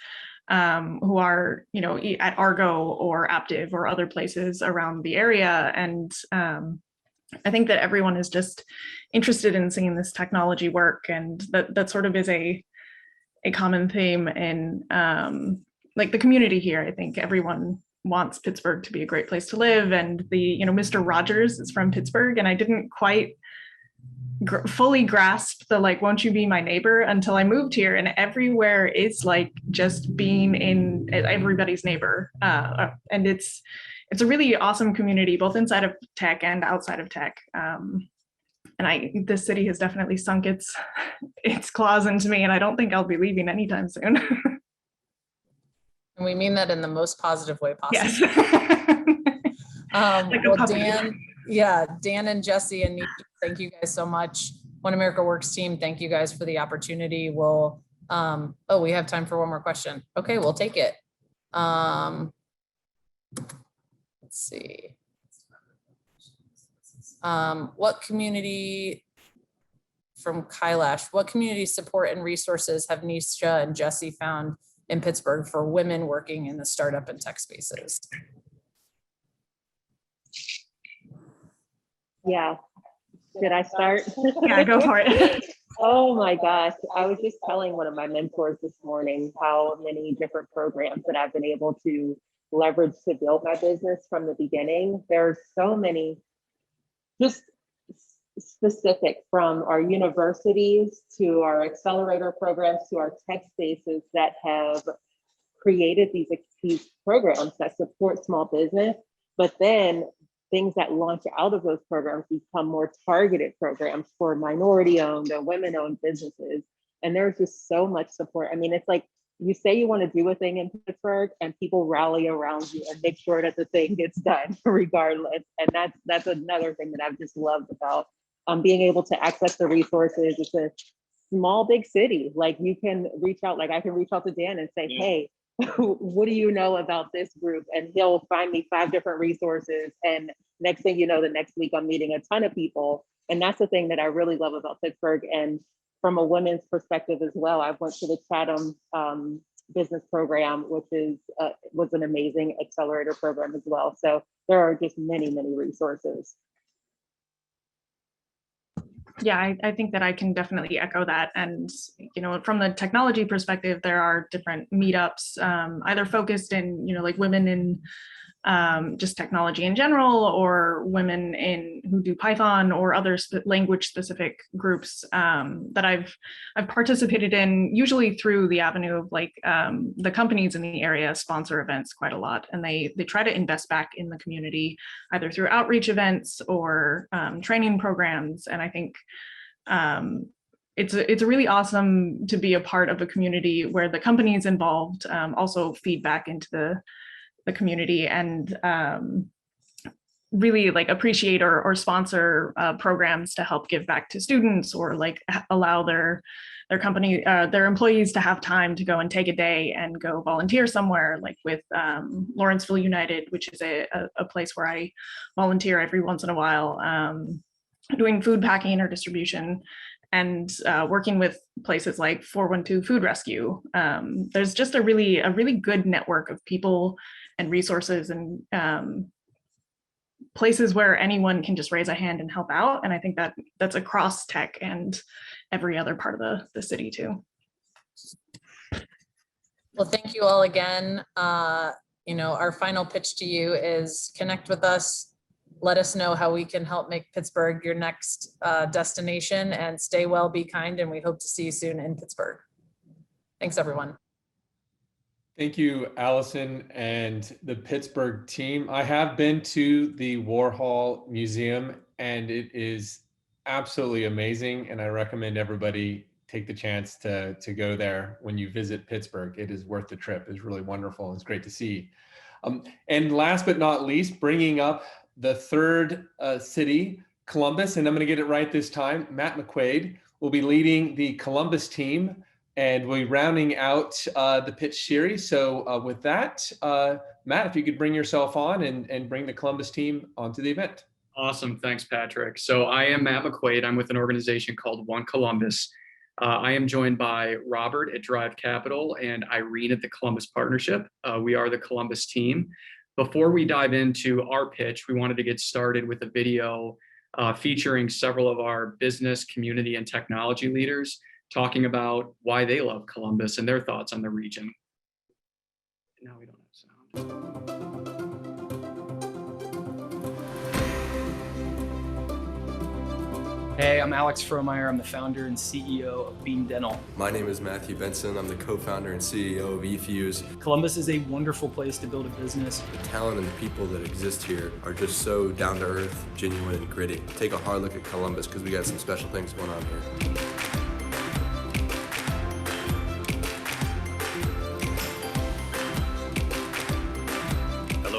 who are, at Argo or Aptiv or other places around the area. And I think that everyone is just interested in seeing this technology work. And that sort of is a common theme in like the community here. I think everyone wants Pittsburgh to be a great place to live. And Mr. Rogers is from Pittsburgh, and I didn't quite fully grasp the won't you be my neighbor until I moved here, and everywhere is like just being in everybody's neighbor, and it's a really awesome community both inside of tech and outside of tech, and this city has definitely sunk its claws into me, and I don't think I'll be leaving anytime soon. And we mean that in the most positive way possible. Yes. Well, Dan and Jesse and Thank you guys so much. One America Works team, thank you guys for the opportunity. We'll, oh, we have time for one more question. Okay, we'll take it. Let's see. What community, from Kailash, what community support and resources have Nisha and Jesse found in Pittsburgh for women working in the startup and tech spaces? Yeah. Should I start? Yeah, go for it. Oh my gosh. I was just telling one of my mentors this morning how many different programs that I've been able to leverage to build my business from the beginning. There's so many just specific, from our universities to our accelerator programs to our tech spaces that have created these programs that support small business, but then things that launch out of those programs become more targeted programs for minority-owned or women-owned businesses. And there's just so much support. I mean, it's like you say you want to do a thing in Pittsburgh and people rally around you and make sure that the thing gets done regardless. And that's another thing that I've just loved about being able to access the resources. It's a small, big city. Like you can reach out, like I can reach out to Dan and say, hey, what do you know about this group? And he'll find me 5 different resources. And next thing you know, the next week I'm meeting a ton of people. And that's the thing that I really love about Pittsburgh. And from a women's perspective as well, I went to the Chatham business program, which was an amazing accelerator program as well. So there are just many, many resources. Yeah, I think that I can definitely echo that. And, you know, from the technology perspective, there are different meetups, either focused in, you know, like women in just technology in general, or women who do Python or other language specific groups that I've participated in, usually through the avenue of like the companies in the area sponsor events quite a lot, and they try to invest back in the community either through outreach events or training programs. And I think it's really awesome to be a part of a community where the companies involved also feed back into the community and really like appreciate or sponsor programs to help give back to students, or like allow their company, their employees to have time to go and take a day and go volunteer somewhere, like with Lawrenceville United, which is a place where I volunteer every once in a while, doing food packing or distribution, and working with places like 412 Food Rescue. There's just a really good network of people and resources and places where anyone can just raise a hand and help out. And I think that that's across tech and every other part of the city too. Well, thank you all again. You know, our final pitch to you is connect with us. Let us know how we can help make Pittsburgh your next destination, and stay well, be kind, and we hope to see you soon in Pittsburgh. Thanks, everyone. Thank you, Allison and the Pittsburgh team. I have been to the Warhol Museum and it is absolutely amazing. And I recommend everybody take the chance to go there when you visit Pittsburgh. It is worth the trip. It's really wonderful. It's great to see. And last but not least, bringing up the third city, Columbus, and I'm going to get it right this time. Matt McQuaid will be leading the Columbus team, and we're rounding out the pitch series. So with that, Matt, if you could bring yourself on and bring the Columbus team onto the event. Awesome. Thanks, Patrick. So I am Matt McQuaid. I'm with an organization called One Columbus. I am joined by Robert at Drive Capital and Irene at the Columbus Partnership. We are the Columbus team. Before we dive into our pitch, we wanted to get started with a video featuring several of our business, community, and technology leaders talking about why they love Columbus and their thoughts on the region. Now we don't have sound. Hey, I'm Alex Frohmeyer. I'm the founder and CEO of Beam Dental. My name is Matthew Benson. I'm the co-founder and CEO of eFuse. Columbus is a wonderful place to build a business. The talent and the people that exist here are just so down to earth, genuine, and gritty. Take a hard look at Columbus because we got some special things going on here.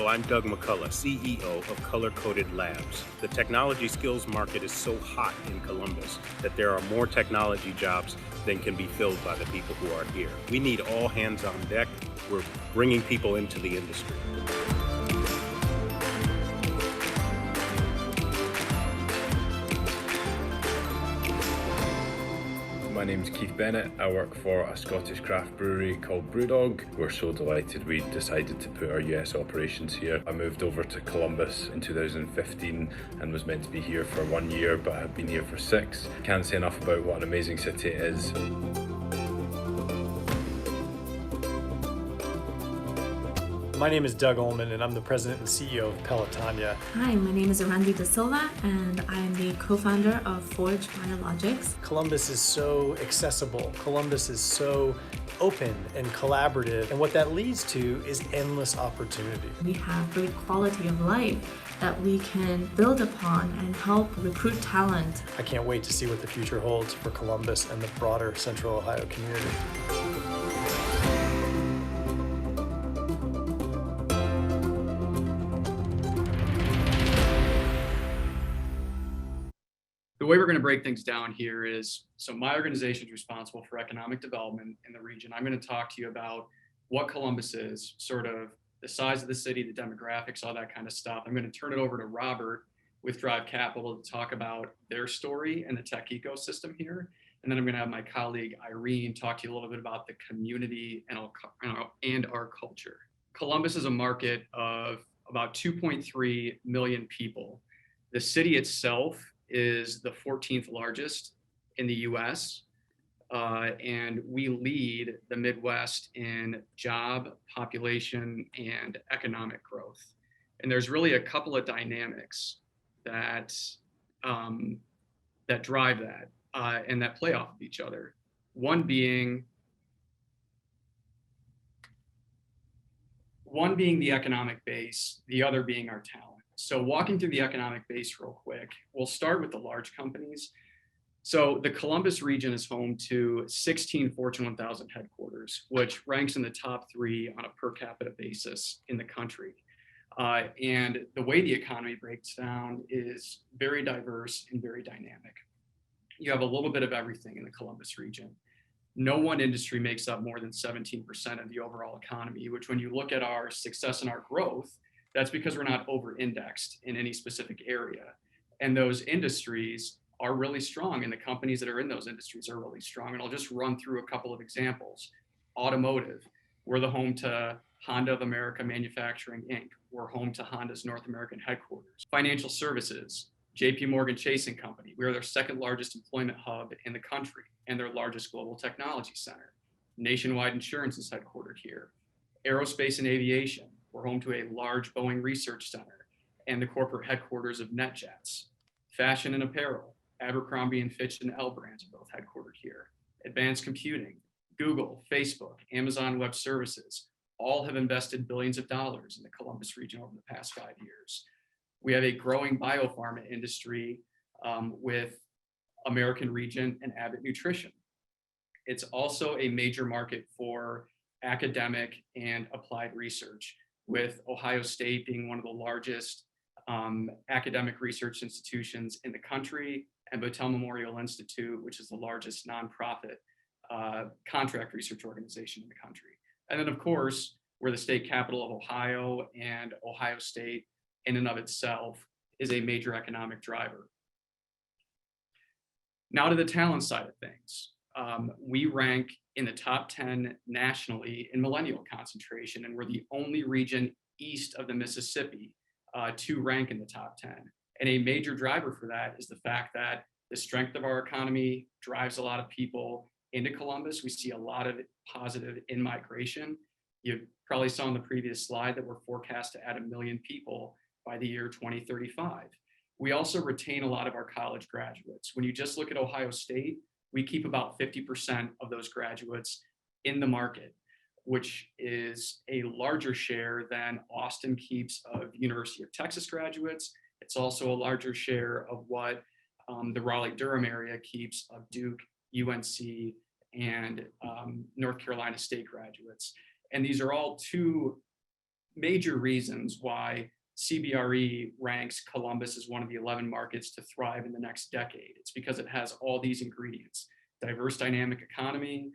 I'm I'm Doug McCullough, CEO of Color Coded Labs. The technology skills market is so hot in Columbus that there are more technology jobs than can be filled by the people who are here. We need all hands on deck. We're bringing people into the industry. My name is Keith Bennett. I work for a Scottish craft brewery called Brewdog. We're so delighted we decided to put our US operations here. I moved over to Columbus in 2015 and was meant to be here for 1 year, but I've been here for 6. Can't say enough about what an amazing city it is. My name is Doug Ullman, and I'm the president and CEO of Pelotonia. Hi, my name is Arandi Da Silva, and I am the co-founder of Forge Biologics. Columbus is so accessible. Columbus is so open and collaborative, and what that leads to is endless opportunity. We have great quality of life that we can build upon and help recruit talent. I can't wait to see what the future holds for Columbus and the broader Central Ohio community. The way we're going to break things down here is, so my organization is responsible for economic development in the region. I'm going to talk to you about what Columbus is, sort of the size of the city, the demographics, all that kind of stuff. I'm going to turn it over to Robert with Drive Capital to talk about their story and the tech ecosystem here. And then I'm going to have my colleague Irene talk to you a little bit about the community and our culture. Columbus is a market of about 2.3 million people. The city itself is the 14th largest in the US, and we lead the Midwest in job, population, and economic growth. And there's really a couple of dynamics that that drive that and that play off of each other. One being the economic base, the other being our talent. So walking through the economic base real quick, we'll start with the large companies. So the Columbus region is home to 16 Fortune 1000 headquarters, which ranks in the top 3 on a per capita basis in the country. And the way the economy breaks down is very diverse and very dynamic. You have a little bit of everything in the Columbus region. No one industry makes up more than 17% of the overall economy, which when you look at our success and our growth, that's because we're not over-indexed in any specific area. And those industries are really strong, and the companies that are in those industries are really strong. And I'll just run through a couple of examples. Automotive, we're the home to Honda of America Manufacturing, Inc. We're home to Honda's North American headquarters. Financial services, JP Morgan Chase & Company. We are their 2nd largest employment hub in the country and their largest global technology center. Nationwide Insurance is headquartered here. Aerospace and aviation, we're home to a large Boeing research center and the corporate headquarters of NetJets. Fashion and apparel, Abercrombie & Fitch and L Brands are both headquartered here. Advanced computing, Google, Facebook, Amazon Web Services, all have invested billions of dollars in the Columbus region over the past 5 years. We have a growing biopharma industry with American Regent and Abbott Nutrition. It's also a major market for academic and applied research, with Ohio State being one of the largest academic research institutions in the country, and Battelle Memorial Institute, which is the largest nonprofit contract research organization in the country. And then, of course, we're the state capital of Ohio, and Ohio State in and of itself is a major economic driver. Now to the talent side of things. We rank in the top 10 nationally in millennial concentration, and we're the only region east of the Mississippi to rank in the top 10. And a major driver for that is the fact that the strength of our economy drives a lot of people into Columbus. We see a lot of positive in-migration. You probably saw in the previous slide that we're forecast to add 1 million people by the year 2035. We also retain a lot of our college graduates. When you just look at Ohio State, we keep about 50% of those graduates in the market, which is a larger share than Austin keeps of University of Texas graduates. It's also a larger share of what the Raleigh-Durham area keeps of Duke, UNC, and North Carolina State graduates. And these are all 2 major reasons why CBRE ranks Columbus as one of the 11 markets to thrive in the next decade. It's because it has all these ingredients: diverse dynamic economy,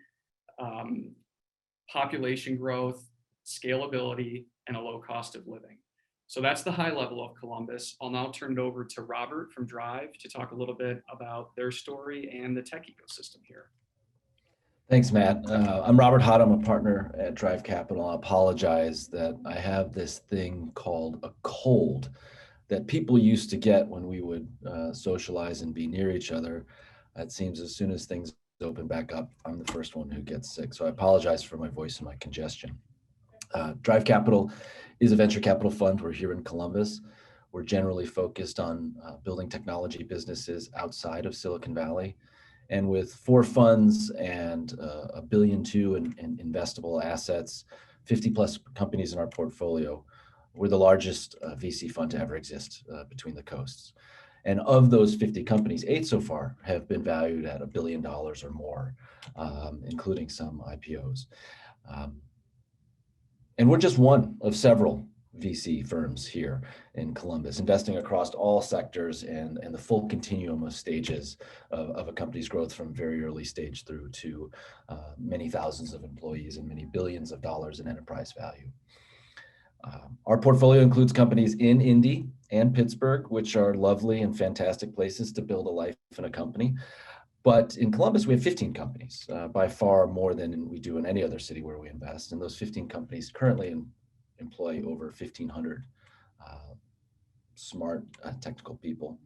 population growth, scalability, and a low cost of living. So that's the high level of Columbus. I'll now turn it over to Robert from Drive to talk a little bit about their story and the tech ecosystem here. Thanks, Matt. I'm Robert Hott. I'm a partner at Drive Capital. I apologize that I have this thing called a cold that people used to get when we would socialize and be near each other. It seems as soon as things open back up, I'm the first one who gets sick. So I apologize for my voice and my congestion. Drive Capital is a venture capital fund. We're here in Columbus. We're generally focused on building technology businesses outside of Silicon Valley. And with 4 funds and $1.2 billion in investable assets, 50 plus companies in our portfolio, we're the largest VC fund to ever exist between the coasts. And of those 50 companies, 8 so far have been valued at $1 billion or more, including some IPOs. And we're just one of several VC firms here in Columbus, investing across all sectors and the full continuum of stages of a company's growth, from very early stage through to many thousands of employees and many billions of dollars in enterprise value. Our portfolio includes companies in Indy and Pittsburgh, which are lovely and fantastic places to build a life and a company. But in Columbus, we have 15 companies, by far more than we do in any other city where we invest. And those 15 companies currently employ over 1,500 smart technical people.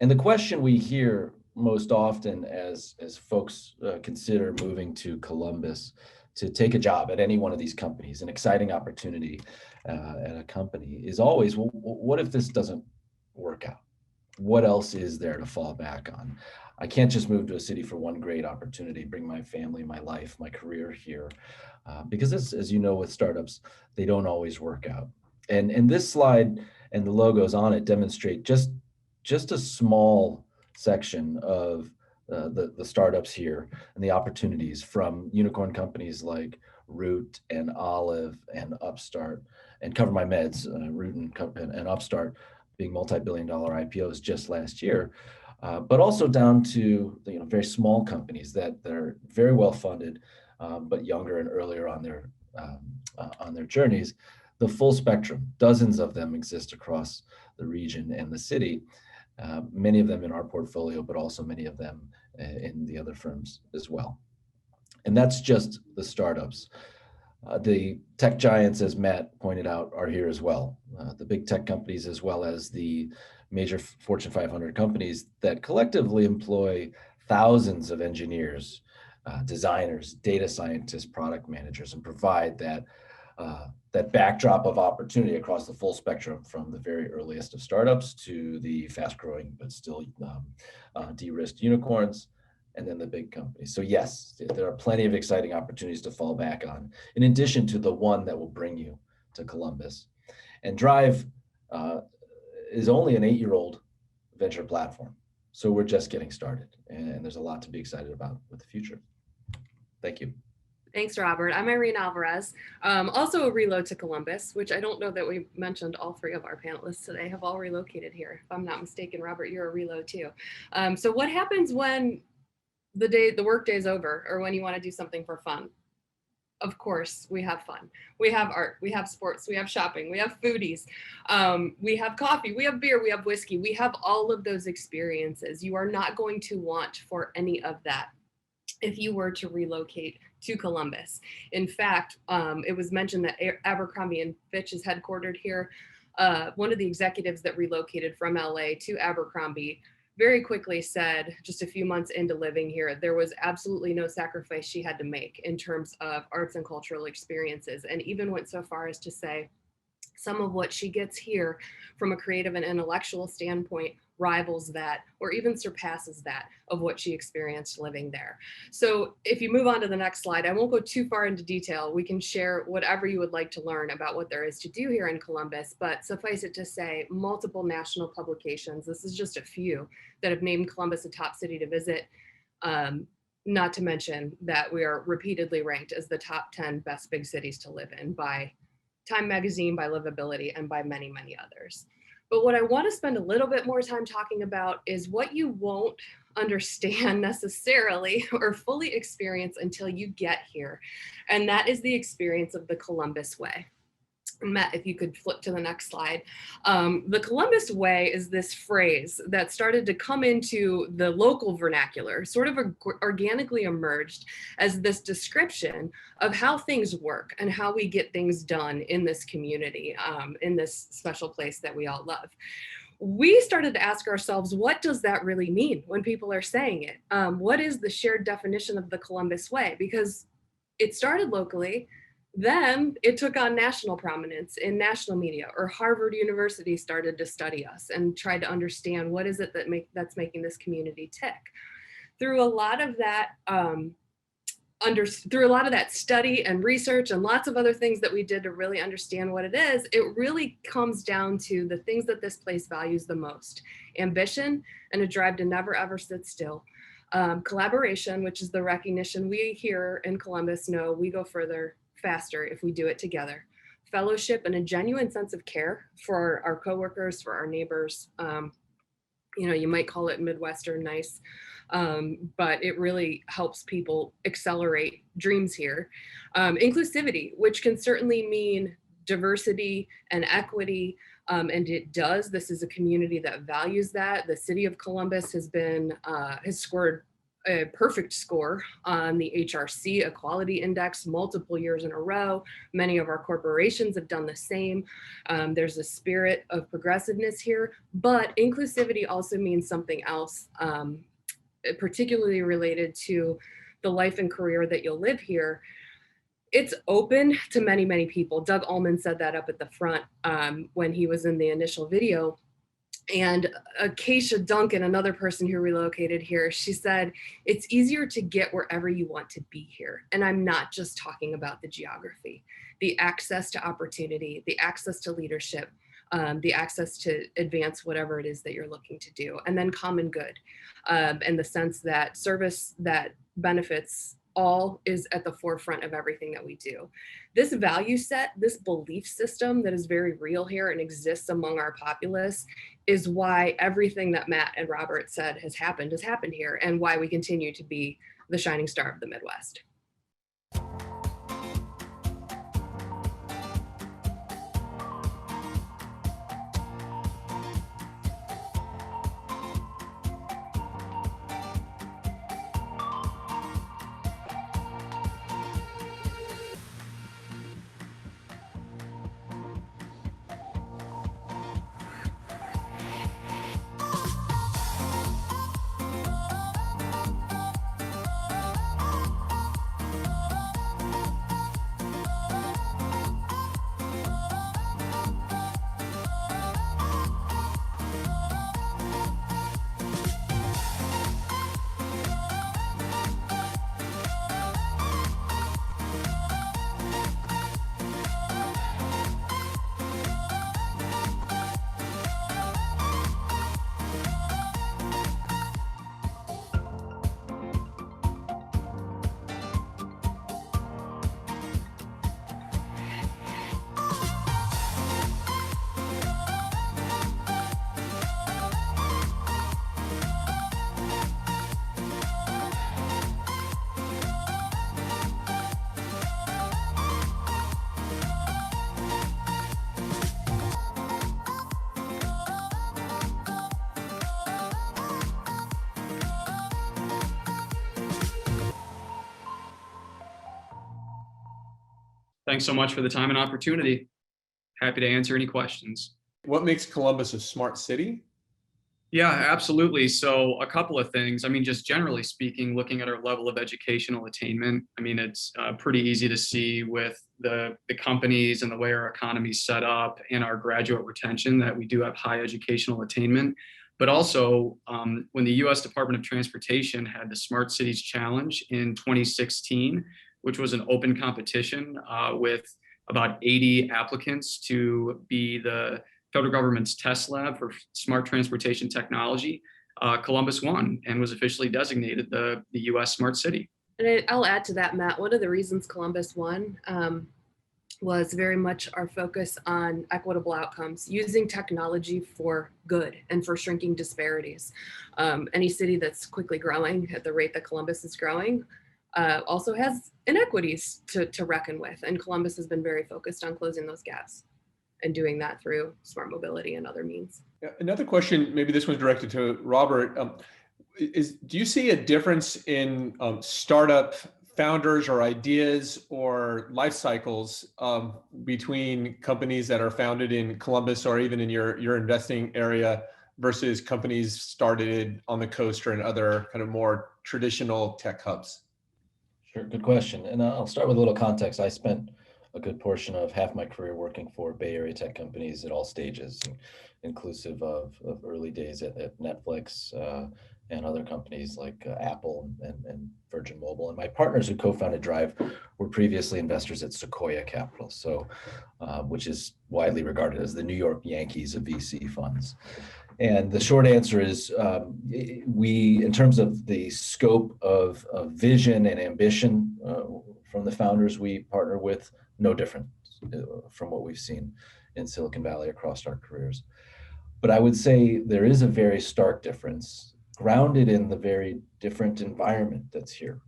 And the question we hear most often as folks consider moving to Columbus to take a job at any one of these companies, an exciting opportunity at a company, is always, well, what if this doesn't work out? What else is there to fall back on? I can't just move to a city for one great opportunity, bring my family, my life, my career here, because as you know, with startups, they don't always work out. And this slide and the logos on it demonstrate just a small section of the startups here and the opportunities, from unicorn companies like Root and Olive and Upstart, and Cover My Meds, Root and Upstart being multi-billion-dollar IPOs just last year, but also down to very small companies that are very well funded, but younger and earlier on their journeys. The full spectrum, dozens of them exist across the region and the city, many of them in our portfolio, but also many of them in the other firms as well. And that's just the startups. The tech giants, as Matt pointed out, are here as well. The big tech companies, as well as the major Fortune 500 companies that collectively employ thousands of engineers, designers, data scientists, product managers, and provide that backdrop of opportunity across the full spectrum, from the very earliest of startups to the fast-growing but still de-risked unicorns, and then the big companies. So yes, there are plenty of exciting opportunities to fall back on, in addition to the one that will bring you to Columbus. And Drive is only an 8-year-old venture platform. So we're just getting started, and there's a lot to be excited about with the future. Thank you. Thanks, Robert. I'm Irene Alvarez, also a reload to Columbus, which I don't know that we mentioned. All 3 of our panelists today have all relocated here. If I'm not mistaken, Robert, you're a reload too. So what happens when the work day is over, or when you want to do something for fun? Of course, we have fun. We have art, we have sports, we have shopping, we have foodies, we have coffee, we have beer, we have whiskey. We have all of those experiences. You are not going to want for any of that if you were to relocate to Columbus. In fact, it was mentioned that Abercrombie & Fitch is headquartered here. One of the executives that relocated from LA to Abercrombie very quickly said, just a few months into living here, there was absolutely no sacrifice she had to make in terms of arts and cultural experiences, and even went so far as to say some of what she gets here from a creative and intellectual standpoint rivals that, or even surpasses that, of what she experienced living there. So if you move on to the next slide, I won't go too far into detail. We can share whatever you would like to learn about what there is to do here in Columbus, but suffice it to say, multiple national publications, this is just a few, that have named Columbus a top city to visit. Not to mention that we are repeatedly ranked as the top 10 best big cities to live in by Time Magazine, by Livability, and by many, many others. But what I want to spend a little bit more time talking about is what you won't understand necessarily or fully experience until you get here. And that is the experience of the Columbus Way. Matt, if you could flip to the next slide. The Columbus Way is this phrase that started to come into the local vernacular, sort of organically emerged as this description of how things work and how we get things done in this community, in this special place that we all love. We started to ask ourselves, what does that really mean when people are saying it? What is the shared definition of the Columbus Way? Because it started locally, then it took on national prominence in national media, or Harvard University started to study us and tried to understand what is it that's making this community tick. Through a lot of that, study and research and lots of other things that we did to really understand what it is, it really comes down to the things that this place values the most: ambition and a drive to never ever sit still. Collaboration, which is the recognition we here in Columbus know we go further faster if we do it together. Fellowship and a genuine sense of care for our coworkers, for our neighbors. You might call it Midwestern nice, but it really helps people accelerate dreams here. Inclusivity, which can certainly mean diversity and equity, and it does. This is a community that values that. The city of Columbus has scored a perfect score on the HRC Equality Index multiple years in a row. Many of our corporations have done the same. There's a spirit of progressiveness here, but inclusivity also means something else, particularly related to the life and career that you'll live here. It's open to many, many people. Doug Ullman said that up at the front when he was in the initial video. And Acacia Duncan, another person who relocated here, she said, it's easier to get wherever you want to be here. And I'm not just talking about the geography, the access to opportunity, the access to leadership, the access to advance whatever it is that you're looking to do. And then common good, and the sense that service that benefits all is at the forefront of everything that we do. This value set, this belief system that is very real here and exists among our populace, is why everything that Matt and Robert said has happened here, and why we continue to be the shining star of the Midwest. Thanks so much for the time and opportunity. Happy to answer any questions. What makes Columbus a smart city? Yeah, absolutely. So a couple of things. I mean, just generally speaking, looking at our level of educational attainment, I mean, it's pretty easy to see with the companies and the way our economy is set up and our graduate retention that we do have high educational attainment. But also, when the U.S. Department of Transportation had the Smart Cities Challenge in 2016, which was an open competition with about 80 applicants to be the federal government's test lab for smart transportation technology, Columbus won and was officially designated the U.S. Smart City. And I'll add to that, Matt, one of the reasons Columbus won was very much our focus on equitable outcomes, using technology for good and for shrinking disparities. Any city that's quickly growing at the rate that Columbus is growing also has inequities to reckon with. And Columbus has been very focused on closing those gaps and doing that through smart mobility and other means. Another question, maybe this one's directed to Robert, do you see a difference in startup founders or ideas or life cycles between companies that are founded in Columbus or even in your investing area versus companies started on the coast or in other kind of more traditional tech hubs? Sure, good question. And I'll start with a little context. I spent a good portion of half my career working for Bay Area tech companies at all stages, inclusive of early days at Netflix and other companies like Apple and Virgin Mobile. And my partners who co-founded Drive were previously investors at Sequoia Capital, so which is widely regarded as the New York Yankees of VC funds. And the short answer is we, in terms of the scope of vision and ambition from the founders we partner with, no different from what we've seen in Silicon Valley across our careers. But I would say there is a very stark difference grounded in the very different environment that's here.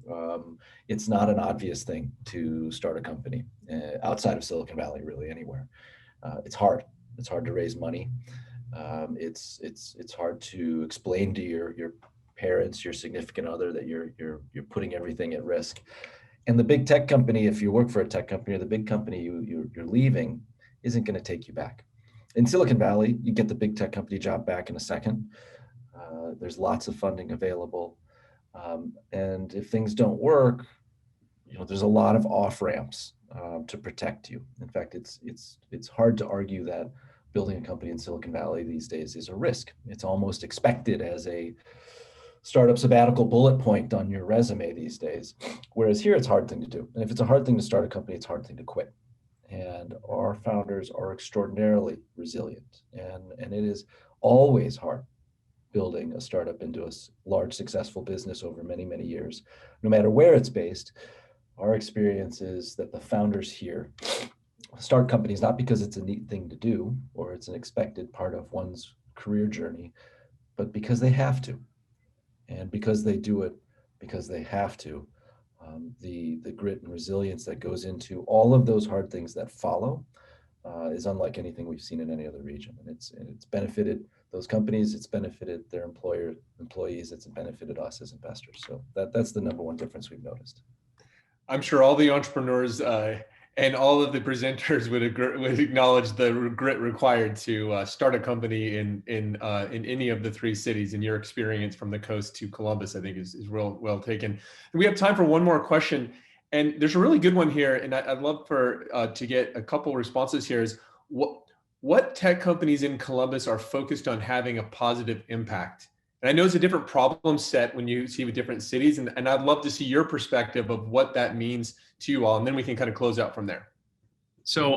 It's not an obvious thing to start a company outside of Silicon Valley, really anywhere. It's hard. It's hard to raise money. It's hard to explain to your parents, your significant other, that you're putting everything at risk. And the big tech company, if you work for a tech company, or the big company you're leaving, isn't going to take you back. In Silicon Valley, you get the big tech company job back in a second. There's lots of funding available, and if things don't work, there's a lot of off ramps to protect you. In fact, it's hard to argue that building a company in Silicon Valley these days is a risk. It's almost expected as a startup sabbatical bullet point on your resume these days. Whereas here, it's a hard thing to do. And if it's a hard thing to start a company, it's a hard thing to quit. And our founders are extraordinarily resilient. And it is always hard building a startup into a large, successful business over many, many years. No matter where it's based, our experience is that the founders here start companies not because it's a neat thing to do or it's an expected part of one's career journey, but because they have to. And because they do it, because they have to, the grit and resilience that goes into all of those hard things that follow is unlike anything we've seen in any other region. And it's benefited those companies, it's benefited their employees, it's benefited us as investors. So that's the number one difference we've noticed. I'm sure all the entrepreneurs and all of the presenters would acknowledge the grit required to start a company in any of the three cities. And your experience from the coast to Columbus, I think, is real well taken. And we have time for one more question, and there's a really good one here, and I'd love to get a couple responses here. Is what tech companies in Columbus are focused on having a positive impact? And I know it's a different problem set when you see with different cities, and I'd love to see your perspective of what that means to you all, and then we can kind of close out from there. So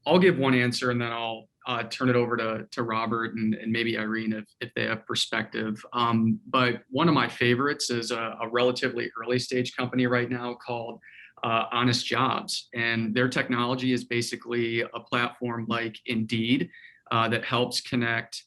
I'll give one answer, and then I'll turn it over to Robert and maybe Irene if they have perspective. But one of my favorites is a relatively early stage company right now called Honest Jobs, and their technology is basically a platform like Indeed that helps connect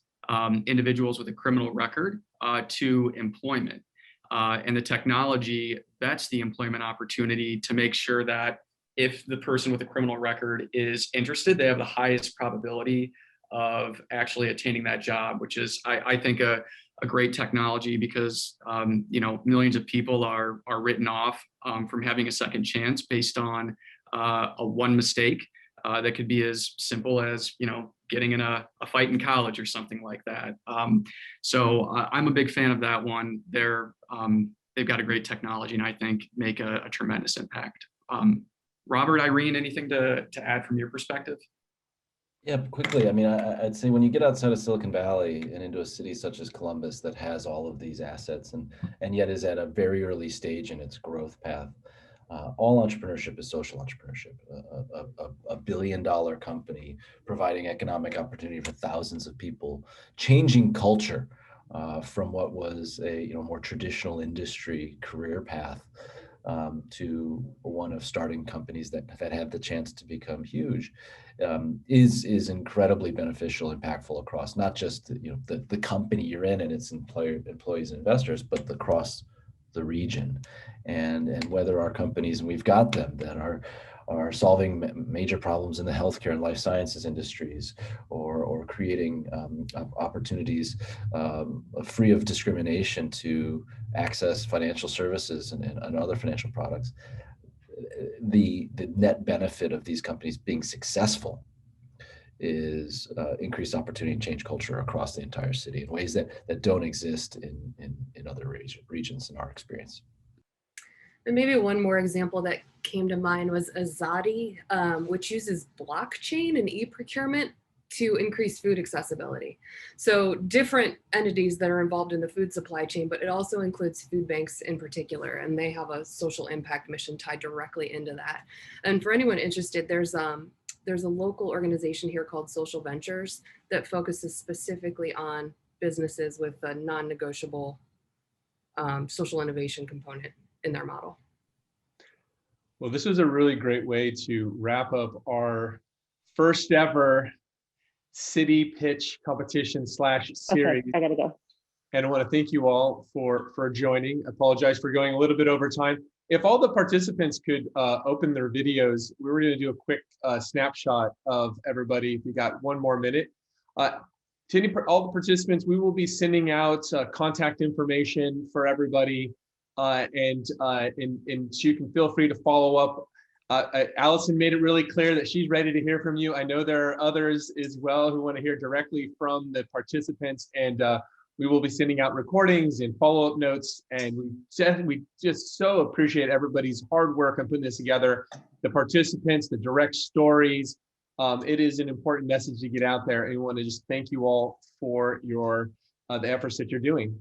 individuals with a criminal record to employment. And the technology vets the employment opportunity to make sure that if the person with a criminal record is interested, they have the highest probability of actually attaining that job, which is, I think, a great technology because millions of people are written off from having a second chance based on a one mistake that could be as simple as getting in a fight in college or something like that. So I'm a big fan of that one. They've got a great technology and I think make a tremendous impact. Robert, Irene, anything to add from your perspective? Yeah, quickly. I mean, I'd say when you get outside of Silicon Valley and into a city such as Columbus that has all of these assets and yet is at a very early stage in its growth path, all entrepreneurship is social entrepreneurship. A $1 billion company providing economic opportunity for thousands of people, changing culture from what was a more traditional industry career path to one of starting companies that have the chance to become huge is incredibly beneficial, impactful across not just the company you're in and its employees and investors, but across the region, and whether our companies, and we've got them, that are solving major problems in the healthcare and life sciences industries, or creating opportunities free of discrimination to access financial services and other financial products. The net benefit of these companies being successful is increased opportunity and change culture across the entire city in ways that don't exist in other regions in our experience. And maybe one more example that came to mind was Azadi, which uses blockchain and e-procurement to increase food accessibility. So different entities that are involved in the food supply chain, but it also includes food banks in particular, and they have a social impact mission tied directly into that. And for anyone interested, there's a local organization here called Social Ventures that focuses specifically on businesses with a non-negotiable social innovation component in their model. Well, this was a really great way to wrap up our first ever city pitch competition / series. Okay, I gotta go. And I want to thank you all for joining. I apologize for going a little bit over time. If all the participants could open their videos, we were going to do a quick snapshot of everybody. If we got one more minute. To all the participants, we will be sending out contact information for everybody, and you can feel free to follow up. Allison made it really clear that she's ready to hear from you. I know there are others as well who want to hear directly from the participants, and we will be sending out recordings and follow-up notes. And we just so appreciate everybody's hard work on putting this together. The participants, the direct stories. It is an important message to get out there, and we want to just thank you all for the efforts that you're doing.